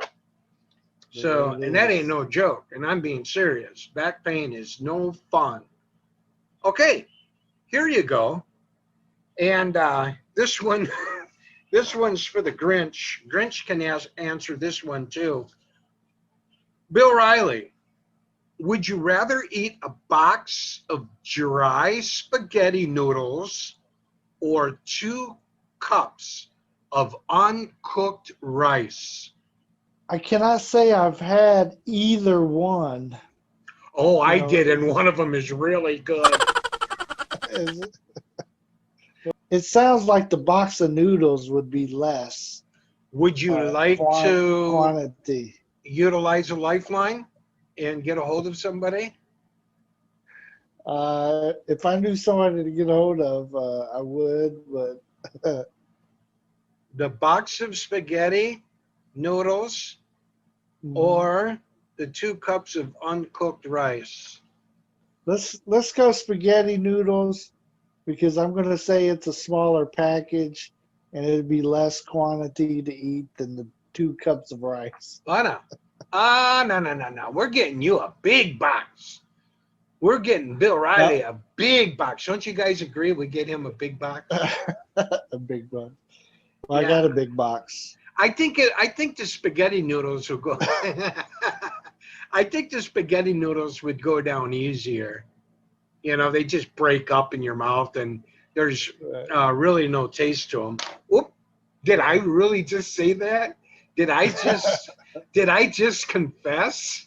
So, There it and that ain't is. no joke, and I'm being serious. Back pain is no fun. Okay, here you go. And this one, this one's for the Grinch. Grinch can answer this one too. Bill Riley, would you rather eat a box of dry spaghetti noodles or 2 cups of uncooked rice? I cannot say I've had either one. Oh, I You know, did, and one of them is really good. it sounds like the box of noodles would be less Would you like to quantity. utilize a lifeline and get a hold of somebody? If I knew somebody to get a hold of, I would, but The box of spaghetti, noodles, or the 2 cups of uncooked rice? let's go spaghetti noodles because I'm going to say it's a smaller package and it'd be less quantity to eat than the 2 cups of rice. Oh, no. No. We're getting you a big box. We're getting Bill Riley a big box. Don't you guys agree we get him a big box? A big box. Well, Yeah. I got a big box. I think the spaghetti noodles will go. I think the spaghetti noodles would go down easier. They just break up in your mouth, and there's really no taste to them. Oop! Did I really just say that? Did I just confess?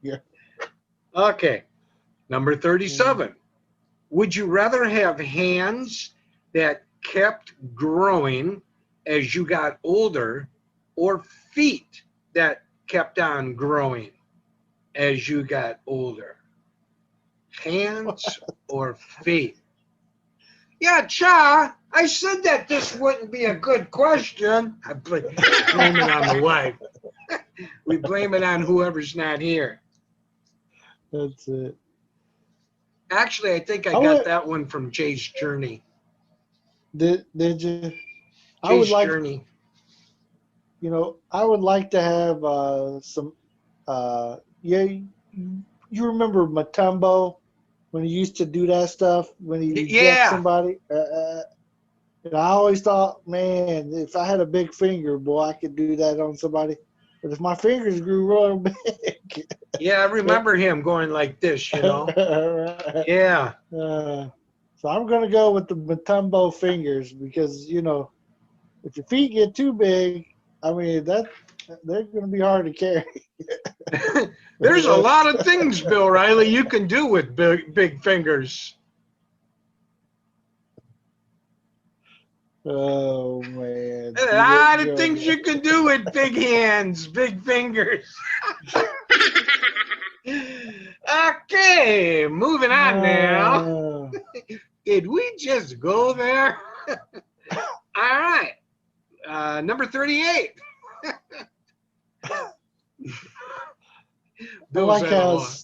Yeah. Okay, number 37. Would you rather have hands that kept growing as you got older, or feet that kept on growing as you got older? Hands or feet? Yeah, Cha, I said that this wouldn't be a good question. I blame it on the wife. We blame it on whoever's not here. That's it. Actually, I think I got that one from Jay's Journey. Did you? I would Jay's like, Journey. I would like to have some. Yeah, you remember Matumbo when he used to do that stuff when he rejects somebody? And I always thought, man, if I had a big finger, boy, I could do that on somebody. But if my fingers grew real big. Yeah, I remember him going like this, Right. Yeah. So I'm going to go with the Matumbo fingers because, if your feet get too big, I mean, they're going to be hard to carry. There's a lot of things, Bill Riley, you can do with big fingers. Oh, man. A lot of things you can do with big hands, big fingers. Okay, moving on now. Did we just go there? All right. Number 38. Bill's at a loss.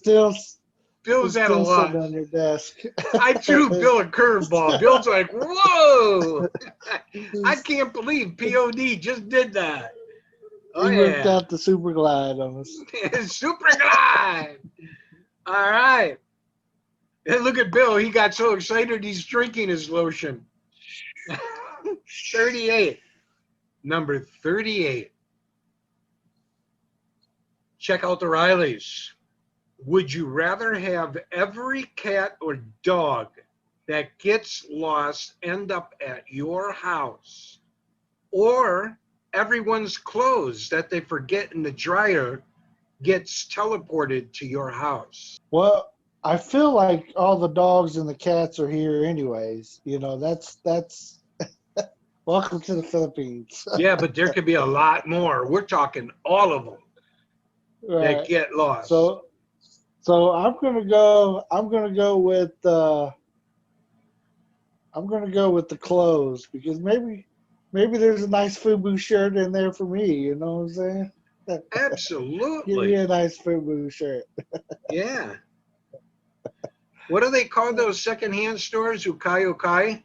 Bill's at a loss. Sitting on your desk. I threw Bill a curveball. Bill's like, whoa! I can't believe POD just did that. He ripped out the Super Glide on us. Super Glide! All right. And look at Bill. He got so excited he's drinking his lotion. 38. Number 38. Check out the Rileys. Would you rather have every cat or dog that gets lost end up at your house, or everyone's clothes that they forget in the dryer gets teleported to your house? Well, I feel like all the dogs and the cats are here anyways. You know, that's welcome to the Philippines. Yeah, but there could be a lot more. We're talking all of them that Right. get lost. So so I'm gonna go with the clothes because maybe there's a nice FUBU shirt in there for me, you know what I'm saying? Give me Absolutely. a nice FUBU shirt. Yeah. What do they call those secondhand stores? Ukai Ukai?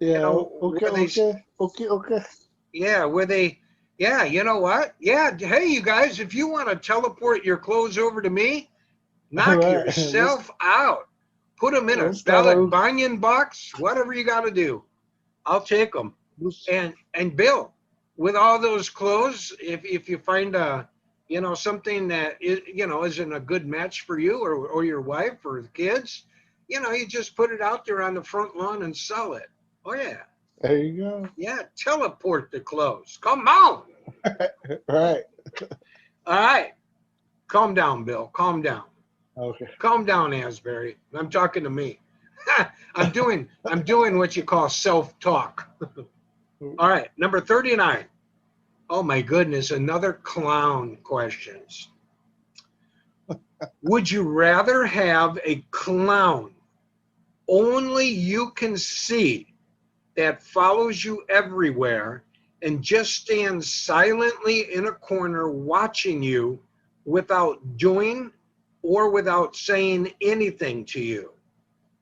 You Yeah, know, okay, where they, okay, okay, okay. yeah, where they, yeah, you know what? Yeah, hey, you guys, if you want to teleport your clothes over to me, All knock right. yourself out. Put them in a Let's start ballot over. banyan box, whatever you got to do. I'll take them. Let's- And Bill, with all those clothes, if you find a, you know, something that is, you know, isn't a good match for you or your wife or the kids, you know, you just put it out there on the front lawn and sell it. Oh yeah, There you go. yeah. Teleport the clothes. Come on. Right. All right. Calm down, Bill. Calm down. Okay. Calm down, Asbury. I'm talking to me. I'm doing what you call self-talk. All right, number 39. Oh my goodness, another clown questions. Would you rather have a clown only you can see that follows you everywhere and just stands silently in a corner watching you without doing or without saying anything to you?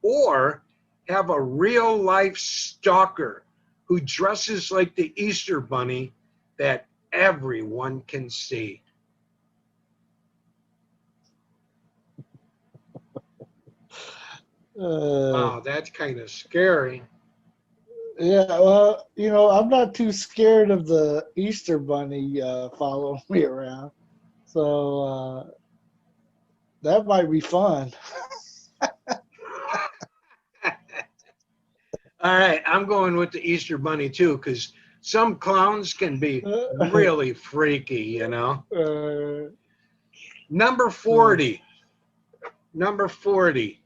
Or have a real life stalker who dresses like the Easter Bunny that everyone can see? Uh, Wow, that's kind of scary. yeah, well, you know, I'm not too scared of the Easter Bunny following me around, so that might be fun. All right, I'm going with the Easter Bunny too, because some clowns can be really freaky, you know. uh, Number 40. Number 40.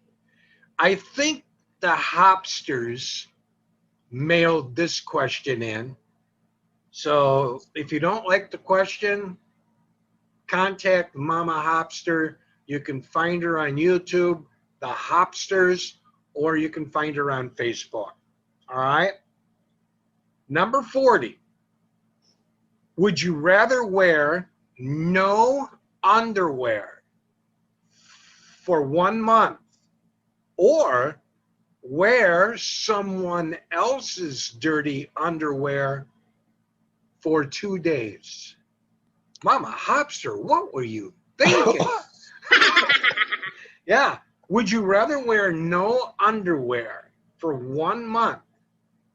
I think the Hopsters mailed this question in. So if you don't like the question, contact Mama Hopster. You can find her on YouTube, the Hopsters, or you can find her on Facebook. All right. Number 40. Would you rather wear no underwear for 1 month or wear someone else's dirty underwear for 2 days? Mama Hopster, what were you thinking? Yeah. Would you rather wear no underwear for 1 month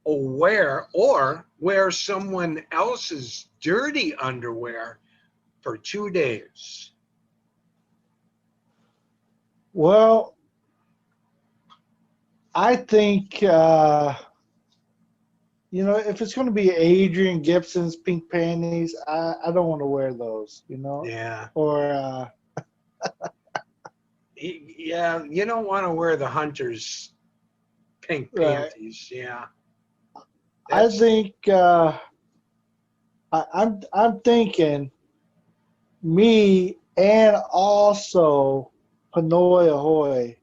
or wear someone else's dirty underwear for 2 days? well, I think you know, if it's going to be Adrian Gibson's pink panties, I don't want to wear those. You know, Yeah. or Yeah, you don't want to wear the hunter's pink right. panties. Yeah. I That's think I'm thinking me and also Hanoi Ahoy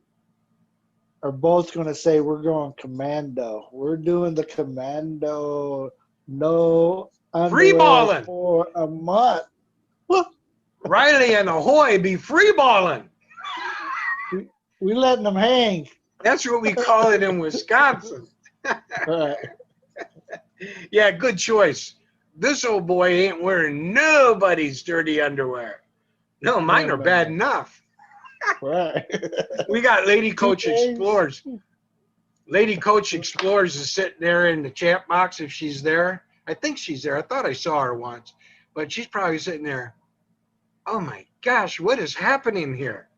are both going to say we're going commando. We're doing the commando, no free underwear balling. for a month. Woo! Riley and Ahoy be free balling. We letting them hang. That's what we call it in Wisconsin. Right. Yeah, good choice. This old boy ain't wearing nobody's dirty underwear. No, mine are bad No. enough. Right. We got Lady 2 Coach days. Explorers. Lady Coach Explorers is sitting there in the chat box if she's there. I think she's there. I thought I saw her once, but she's probably sitting there. Oh my gosh, what is happening here?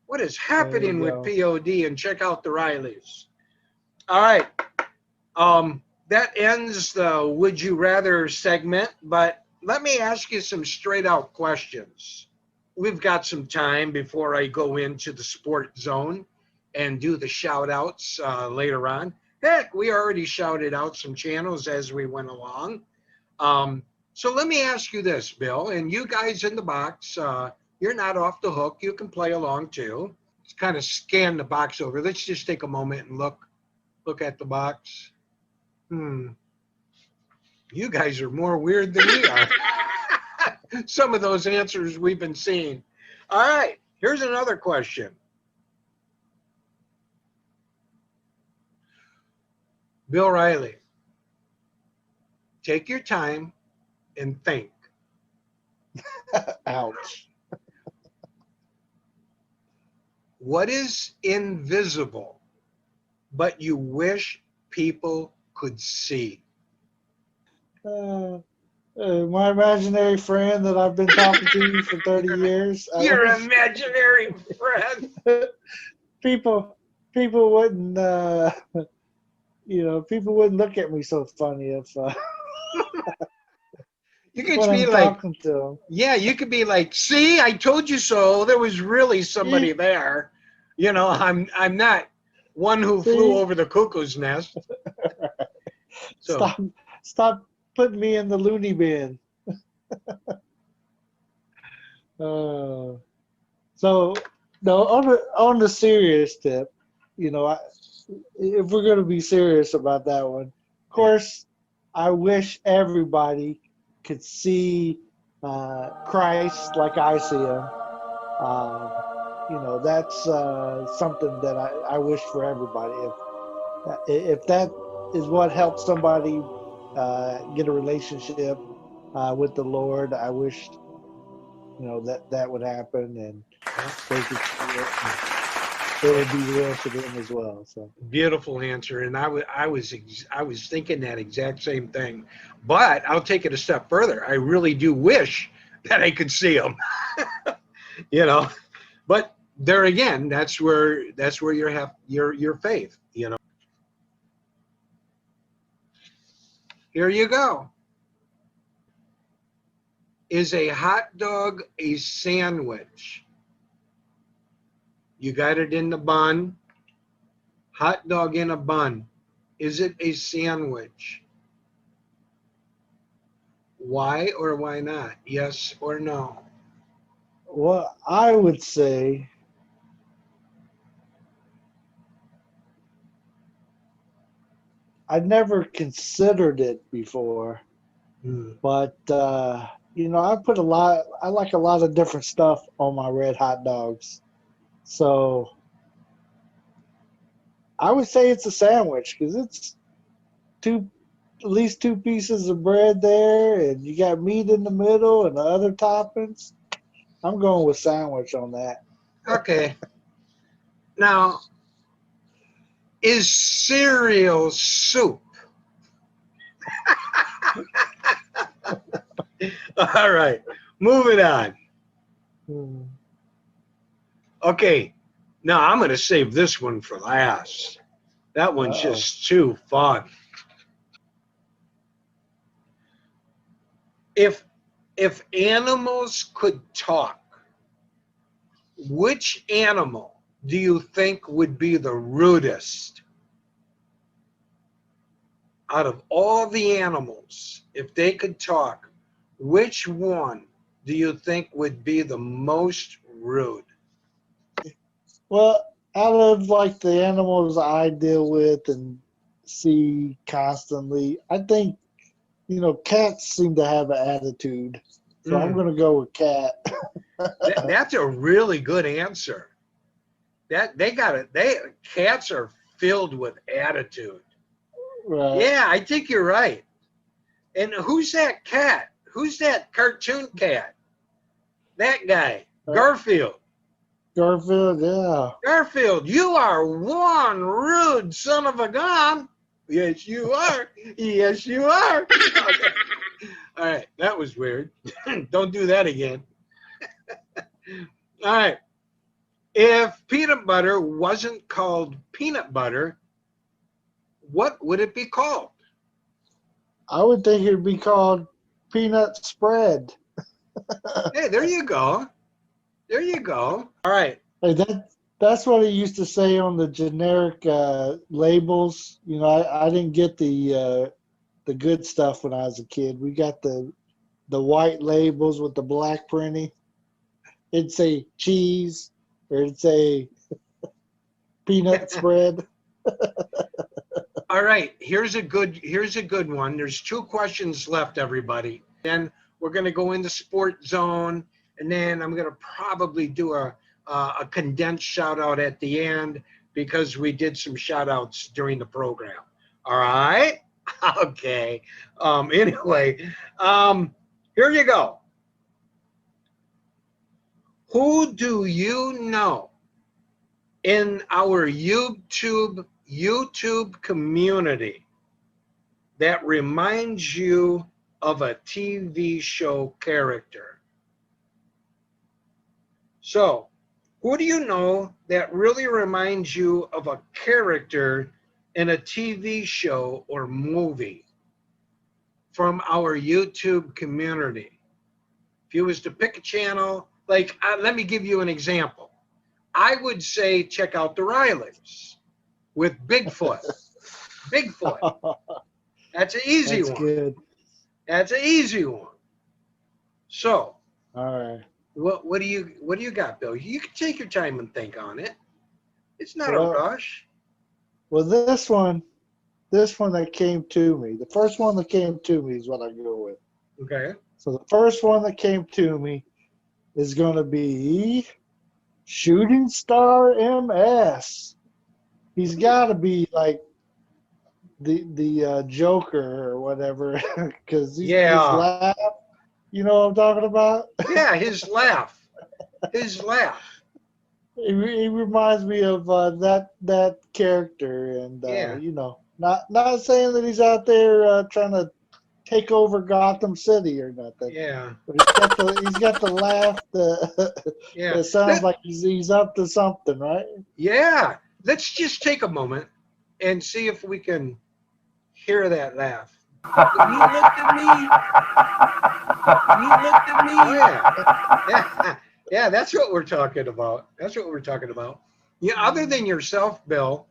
What is There you happening with go. POD and check out the Rileys? All right. That ends the Would You Rather segment, but let me ask you some straight out questions. we've got some time before I go into the sport zone and do the shout outs later on. Heck, we already shouted out some channels as we went along. So let me ask you this, Bill, and you guys in the box, you're not off the hook. You can play along too. Let's kind of scan the box over. Let's just take a moment and look at the box. You guys are more weird than we are. Some of those answers we've been seeing. All right, here's another question. Bill Riley, take your time and think. Ouch. What is invisible, but you wish people could see? My imaginary friend that I've been talking to for 30 years. Your imaginary friend. People wouldn't, people wouldn't look at me so funny if You could when be I'm like, talking to them. yeah, you could be like, see, I told you so. There was really somebody there. You know, I'm not one who flew over the cuckoo's nest. So Stop putting me in the loony bin. So no, on the serious tip, if we're going to be serious about that one, of course, I wish everybody could see Christ like I see him. That's something that I wish for everybody. If that is what helps somebody get a relationship with the Lord, I wish that would happen, and they could see it. It would be real for them as well. So beautiful answer, and I was thinking that exact same thing, but I'll take it a step further. I really do wish that I could see them. But there again, that's where you have your faith. Here you go. Is a hot dog a sandwich? You got it in the bun. Hot dog in a bun. Is it a sandwich? Why or why not? Yes or no? well, I would say I never considered it before, but I like a lot of different stuff on my red hot dogs. So I would say it's a sandwich because it's at least two pieces of bread there, and you got meat in the middle and the other toppings. I'm going with sandwich on that. Okay. Now, is cereal soup? All right, moving on. Okay, now I'm going to save this one for last. That one's just too fun. If animals could talk, which animal do you think would be the rudest? Out of all the animals, if they could talk, which one do you think would be the most rude? Well, out of like the animals I deal with and see constantly, I think cats seem to have an attitude, so I'm going to go with cat. That's a really good answer. Cats are filled with attitude. Right. Yeah, I think you're right. And who's that cat? Who's that cartoon cat? That guy, Garfield. Garfield, yeah. Garfield, you are one rude son of a gun. Yes, you are. Yes, you are. All right, that was weird. Don't do that again. All right. If peanut butter wasn't called peanut butter, what would it be called? I would think it would be called peanut spread. Hey, there you go. There you go. All right. Hey, that's what he used to say on the generic labels. You know, I didn't get the good stuff when I was a kid. We got the white labels with the black printing. It'd say cheese or it'd say peanut spread. All right. Here's a good one. There's 2 questions left, everybody. Then we're going to go into sport zone, and then I'm going to probably do a condensed shout out at the end because we did some shout outs during the program. All right. Okay. Anyway, here you go. Who do you know in our YouTube community that reminds you of a TV show character? So, who do you know that really reminds you of a character in a TV show or movie from our YouTube community? If you was to pick a channel, like, let me give you an example. I would say check out the Rileys with Bigfoot. Bigfoot. That's an easy That's one. good. That's an easy one. So, All right. what do you got, Bill? You can take your time and think on it. It's not a Well, rush. Well, this one that came to me, the first one that came to me is what I go with. Okay. So the first one that came to me is going to be Shooting Star MS. He's got to be like the Joker or whatever, because his laugh. You know what I'm talking about? Yeah, his laugh. His laugh. He reminds me of that character, and Yeah. you know, not saying that he's out there trying to take over Gotham City or nothing. Yeah. But he's got the laugh Yeah. that sounds like he's up to something, right? Yeah. Let's just take a moment and see if we can hear that laugh. When you looked at me. You looked at me. Oh, yeah. Yeah, that's what we're talking about. That's what we're talking about. Yeah, other than yourself, Bill,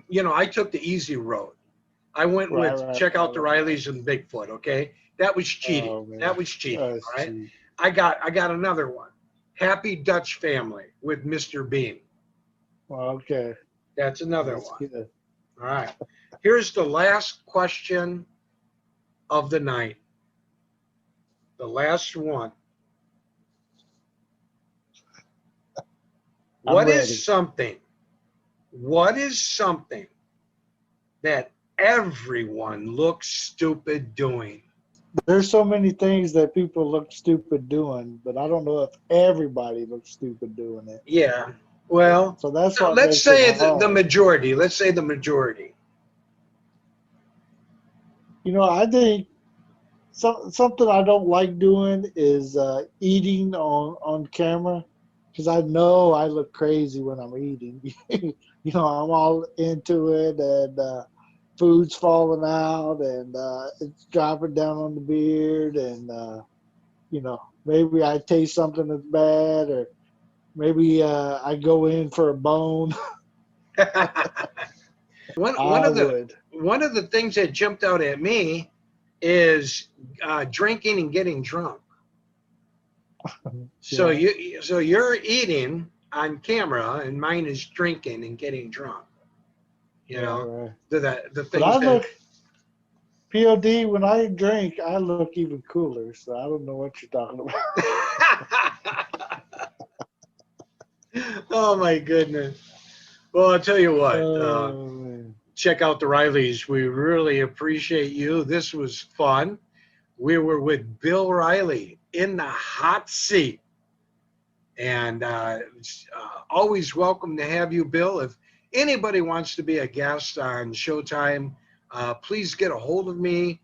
you know, I took the easy road. I went with Checkouttherileys and Bigfoot, okay? That was cheating. Oh, man. That was cheating, all right? Cheap. I got another one. Happy Dutch Family with Mr. Bean. Well, okay. That's another That's one. good. All right. Here's the last question of the night. The last one. What is something that everyone looks stupid doing? There's so many things that people look stupid doing, but I don't know if everybody looks stupid doing it. Yeah. Well, so that's what let's say makes it hard. the majority. Let's say the majority. You know, I think something I don't like doing is eating on camera, because I know I look crazy when I'm eating. You know, I'm all into it, and food's falling out, and it's dropping down on the beard, and you know, maybe I taste something that's bad, or maybe I go in for a bone. One of the things that jumped out at me is drinking and getting drunk. So you're eating on camera, and mine is drinking and getting drunk. You know, right. the But things that. POD, when I drink, I look even cooler. So I don't know what you're talking about. Oh my goodness. Well, I'll tell you what. Man. Check out the Rileys. We really appreciate you. This was fun. We were with Bill Riley in the hot seat. And always welcome to have you, Bill. If anybody wants to be a guest on Showtime, please get a hold of me.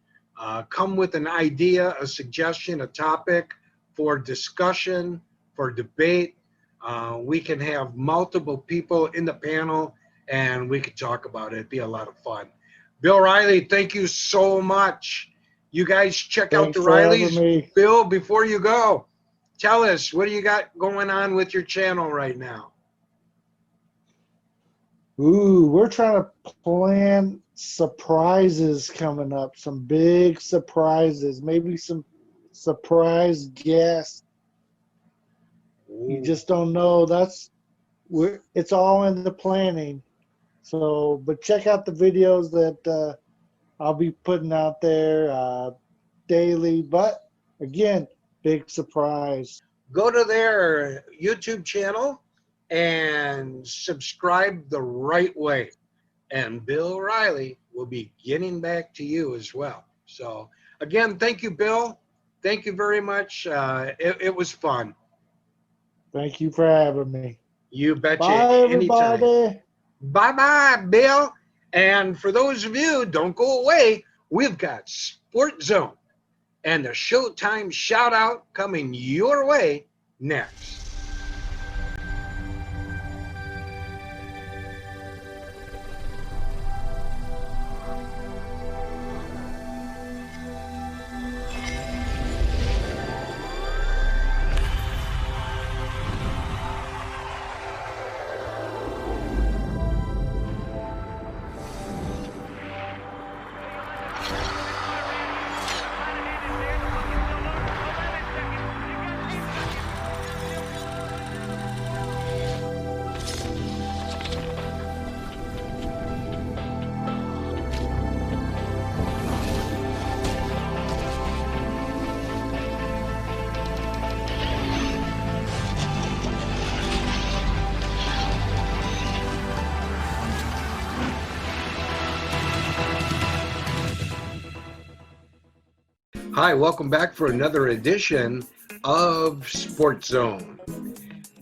Come with an idea, a suggestion, a topic for discussion, for debate. We can have multiple people in the panel, and we can talk about it. It'd be a lot of fun. Bill Riley, thank you so much. You guys check out the Rileys. Bill, before you go, tell us, what do you got going on with your channel right now? Ooh, we're trying to plan surprises coming up. Some big surprises. Maybe some surprise guests. You just don't know. It's all in the planning. So, but check out the videos that I'll be putting out there daily. But again, big surprise. Go to their YouTube channel and subscribe the right way. And Bill Riley will be getting back to you as well. So again, thank you, Bill. Thank you very much. It was fun. Thank you for having me. You betcha. Bye, Anytime. everybody. Bye-bye, Bill. And for those of you, don't go away. We've got Sport Zone and the Showtime shout out coming your way next. Hi, welcome back for another edition of Sports Zone.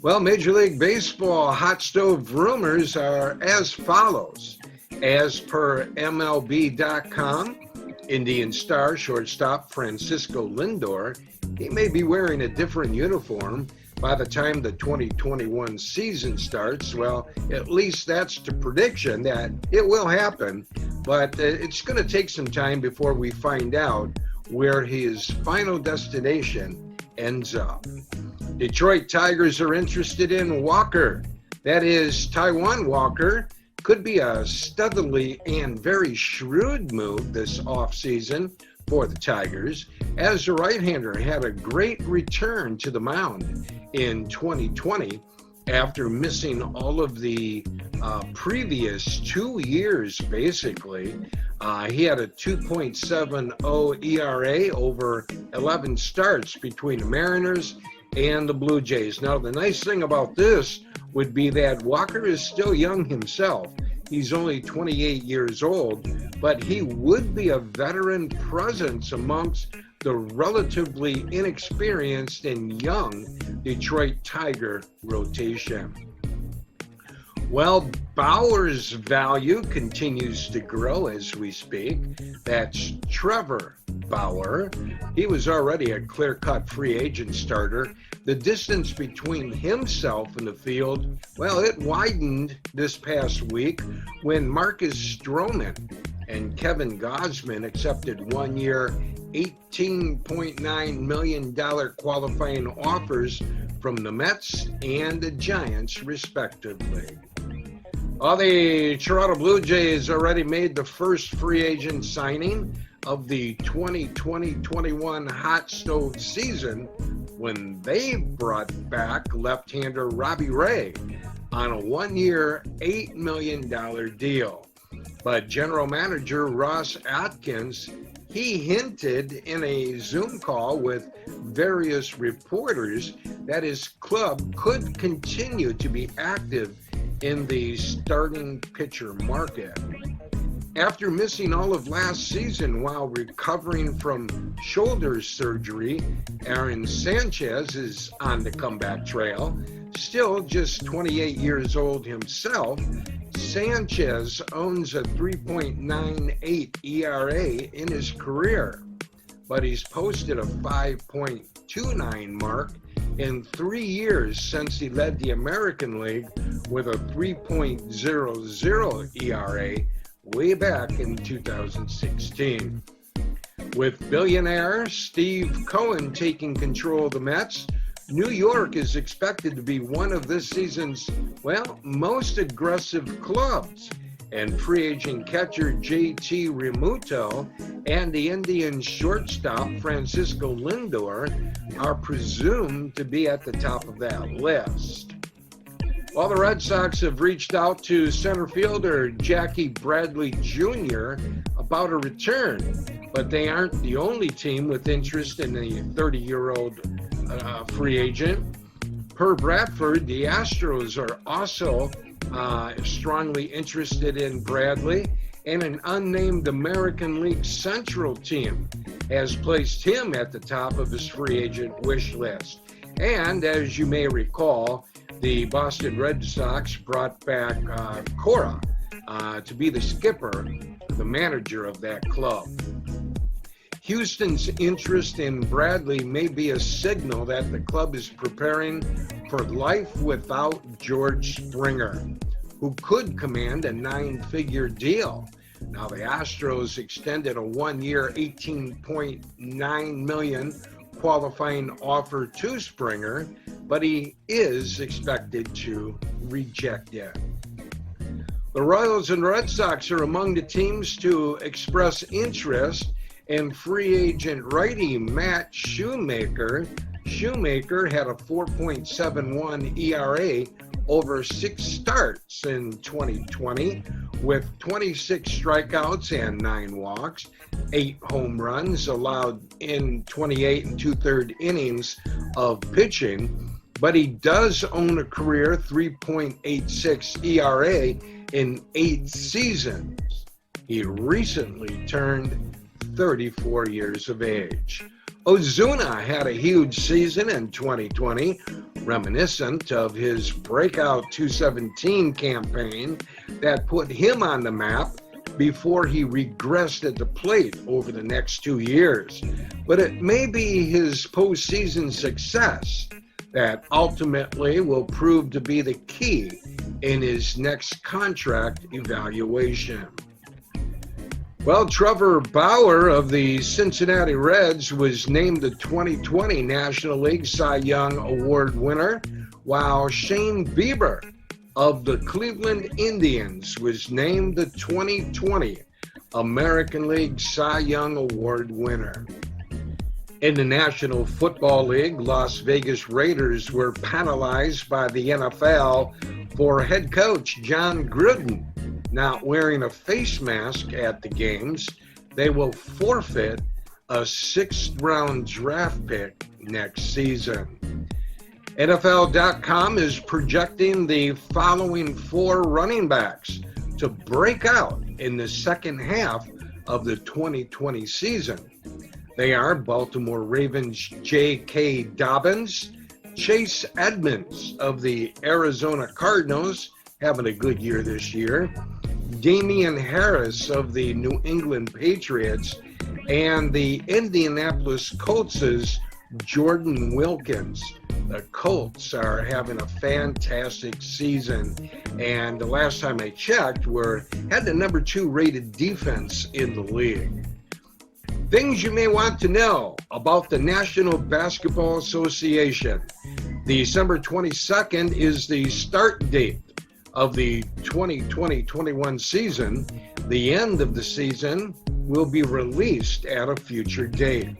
Well, Major League Baseball hot stove rumors are as follows. As per MLB.com, Indian star shortstop Francisco Lindor, he may be wearing a different uniform by the time the 2021 season starts. Well, at least that's the prediction that it will happen, but it's going to take some time before we find out where his final destination ends up. Detroit Tigers are interested in Walker. That is, Taiwan Walker could be a steadily and very shrewd move this offseason for the Tigers, as the right-hander had a great return to the mound in 2020 after missing all of the previous 2 years, basically. He had a 2.70 ERA over 11 starts between the Mariners and the Blue Jays. Now, the nice thing about this would be that Walker is still young himself. He's only 28 years old, but he would be a veteran presence amongst the relatively inexperienced and young Detroit Tiger rotation. Well, Bauer's value continues to grow as we speak. That's Trevor Bauer. He was already a clear-cut free agent starter. The distance between himself and the field, well, it widened this past week when Marcus Stroman and Kevin Gausman accepted 1 year, $18.9 million qualifying offers from the Mets and the Giants, respectively. The Toronto Blue Jays already made the first free agent signing of the 2020-21 hot stove season when they brought back left-hander Robbie Ray on a 1 year, $8 million deal. But general manager Ross Atkins, he hinted in a Zoom call with various reporters that his club could continue to be active in the starting pitcher market. After missing all of last season while recovering from shoulder surgery, Aaron Sanchez is on the comeback trail. Still just 28 years old himself, Sanchez owns a 3.98 ERA in his career, but he's posted a 5.29 mark in 3 years since he led the American League with a 3.00 ERA way back in 2016. With billionaire Steve Cohen taking control of the Mets, New York is expected to be one of this season's, well, most aggressive clubs. And free agent catcher JT Realmuto and the Indians shortstop Francisco Lindor are presumed to be at the top of that list. While the Red Sox have reached out to center fielder Jackie Bradley Jr. about a return, but they aren't the only team with interest in the 30-year-old free agent. Per Bradford, the Astros are also strongly interested in Bradley, and an unnamed American League Central team has placed him at the top of his free agent wish list. And as you may recall, the Boston Red Sox brought back Cora to be the skipper, the manager of that club. Houston's interest in Bradley may be a signal that the club is preparing for life without George Springer, who could command a 9-figure deal. Now, the Astros extended a 1-year, $18.9 million qualifying offer to Springer, but he is expected to reject it. The Royals and Red Sox are among the teams to express interest in free agent righty Matt Shoemaker. Shoemaker had a 4.71 ERA over 6 starts in 2020 with 26 strikeouts and 9 walks, 8 home runs allowed in 28 2/3 innings of pitching, but he does own a career 3.86 ERA in 8 seasons. He recently turned 34 years of age. Ozuna had a huge season in 2020, reminiscent of his breakout 217 campaign that put him on the map before he regressed at the plate over the next 2 years. But it may be his postseason success that ultimately will prove to be the key in his next contract evaluation. Well, Trevor Bauer of the Cincinnati Reds was named the 2020 National League Cy Young Award winner, while Shane Bieber of the Cleveland Indians was named the 2020 American League Cy Young Award winner. In the National Football League, Las Vegas Raiders were penalized by the NFL for head coach John Gruden not wearing a face mask at the games. They will forfeit a 6th-round draft pick next season. NFL.com is projecting the following 4 running backs to break out in the second half of the 2020 season. They are Baltimore Ravens' J.K. Dobbins, Chase Edmonds of the Arizona Cardinals, having a good year this year, Damian Harris of the New England Patriots, and the Indianapolis Colts' Jordan Wilkins. The Colts are having a fantastic season, and the last time I checked, had the number 2 rated defense in the league. Things you may want to know about the National Basketball Association. December 22nd is the start date of the 2020-21 season. The end of the season will be released at a future date.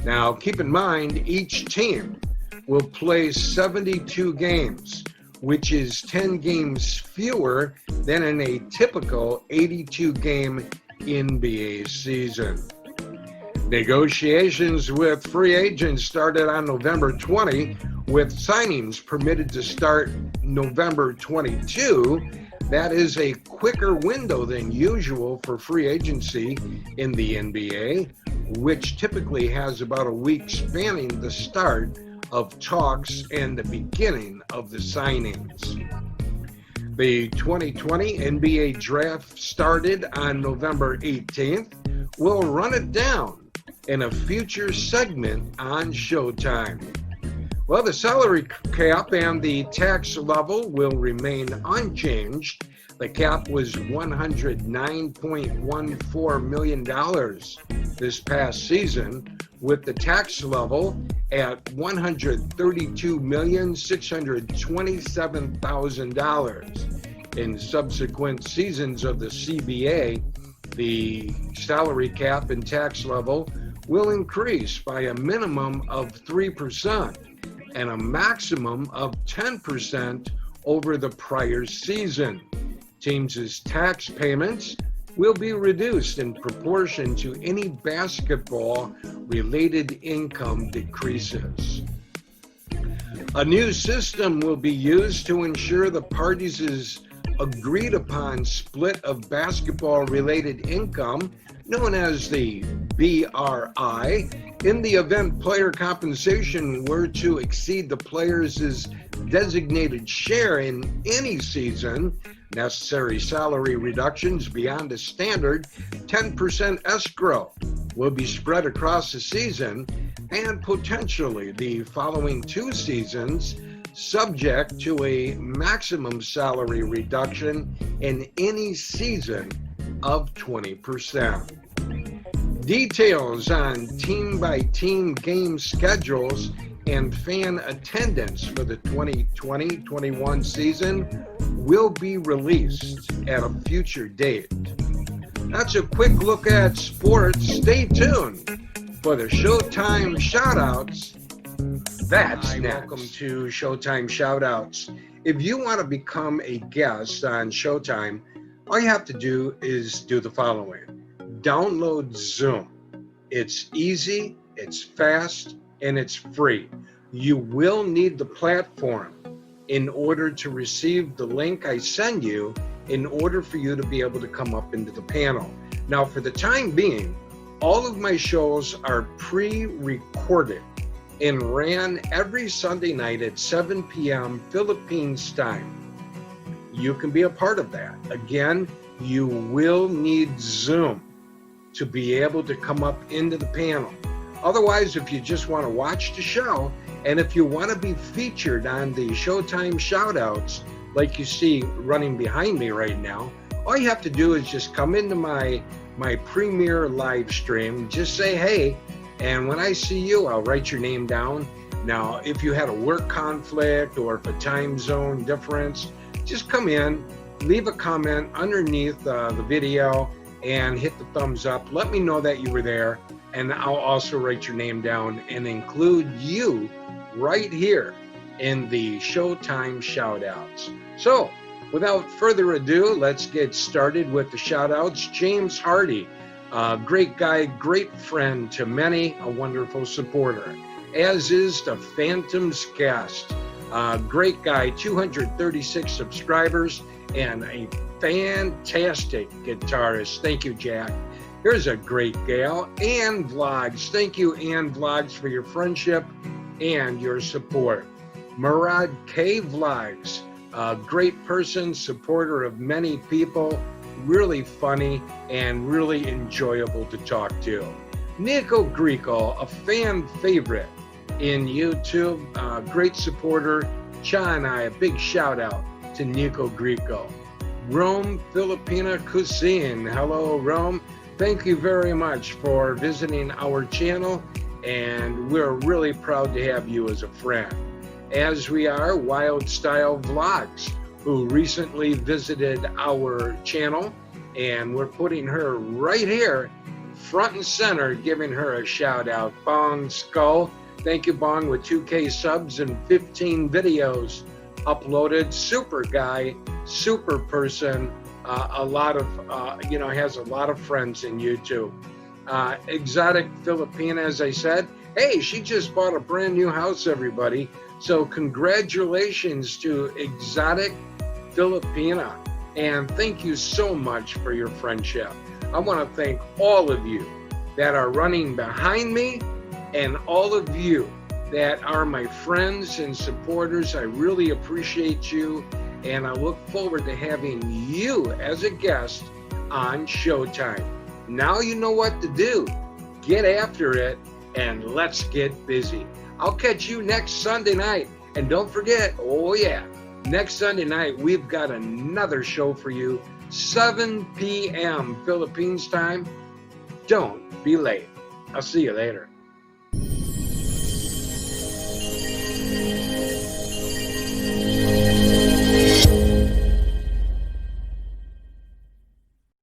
Now, keep in mind, each team will play 72 games, which is 10 games fewer than in a typical 82-game NBA season. Negotiations with free agents started on November 20, with signings permitted to start November 22. That is a quicker window than usual for free agency in the NBA, which typically has about a week spanning the start of talks and the beginning of the signings. The 2020 NBA draft started on November 18th. We'll run it down in a future segment on Showtime. Well, the salary cap and the tax level will remain unchanged. The cap was $109.14 million this past season, with the tax level at $132,627,000. In subsequent seasons of the CBA, the salary cap and tax level will increase by a minimum of 3% and a maximum of 10% over the prior season. Teams' tax payments will be reduced in proportion to any basketball-related income decreases. A new system will be used to ensure the parties' agreed upon split of basketball-related income, known as the BRI, in the event player compensation were to exceed the players' designated share in any season. Necessary salary reductions beyond a standard 10% escrow will be spread across the season and potentially the following 2 seasons, subject to a maximum salary reduction in any season of 20%. Details on team-by-team game schedules and fan attendance for the 2020-21 season will be released at a future date. That's a quick look at sports. Stay tuned for the Showtime Shoutouts. That's next. Welcome to Showtime Shoutouts. If you want to become a guest on Showtime, all you have to do is do the following. Download Zoom. It's easy, it's fast, and it's free. You will need the platform in order to receive the link I send you in order for you to be able to come up into the panel. Now, for the time being, all of my shows are pre-recorded and ran every Sunday night at 7 p.m. Philippines time. You can be a part of that. Again, you will need Zoom to be able to come up into the panel. Otherwise, if you just want to watch the show, and if you want to be featured on the Showtime Shoutouts, like you see running behind me right now, all you have to do is just come into my premiere live stream, just say hey, and when I see you, I'll write your name down. Now, if you had a work conflict or if a time zone difference, just come in, leave a comment underneath the video, and hit the thumbs up. Let me know that you were there, and I'll also write your name down and include you right here in the Showtime Shoutouts. So, without further ado, let's get started with the shoutouts. James Hardy, great guy, great friend to many, a wonderful supporter, as is the Phantom's Guest. Great guy, 236 subscribers, and a fantastic guitarist. Thank you, Jack. Here's a great gal, Ann Vlogs. Thank you, Ann Vlogs, for your friendship and your support. Murad K Vlogs, a great person, supporter of many people, really funny and really enjoyable to talk to. Nico Greco, a fan favorite in YouTube, great supporter. Cha and I, a big shout out to Nico Greco. Rome Filipina Cuisine. Hello, Rome. Thank you very much for visiting our channel, and we're really proud to have you as a friend. As we are Wild Style Vlogs, who recently visited our channel, and we're putting her right here, front and center, giving her a shout out. Bong Skull. Thank you, Bong, with 2K subs and 15 videos uploaded. Super guy, super person, a lot of, has a lot of friends in YouTube. Exotic Filipina, as I said, hey, she just bought a brand new house, everybody. So congratulations to Exotic Filipina, and thank you so much for your friendship. I want to thank all of you that are running behind me and all of you that are my friends and supporters. I really appreciate you, and I look forward to having you as a guest on Showtime. Now you know what to do. Get after it, and let's get busy. I'll catch you next Sunday night. And don't forget, oh yeah, next Sunday night, we've got another show for you, 7 p.m. Philippines time. Don't be late. I'll see you later.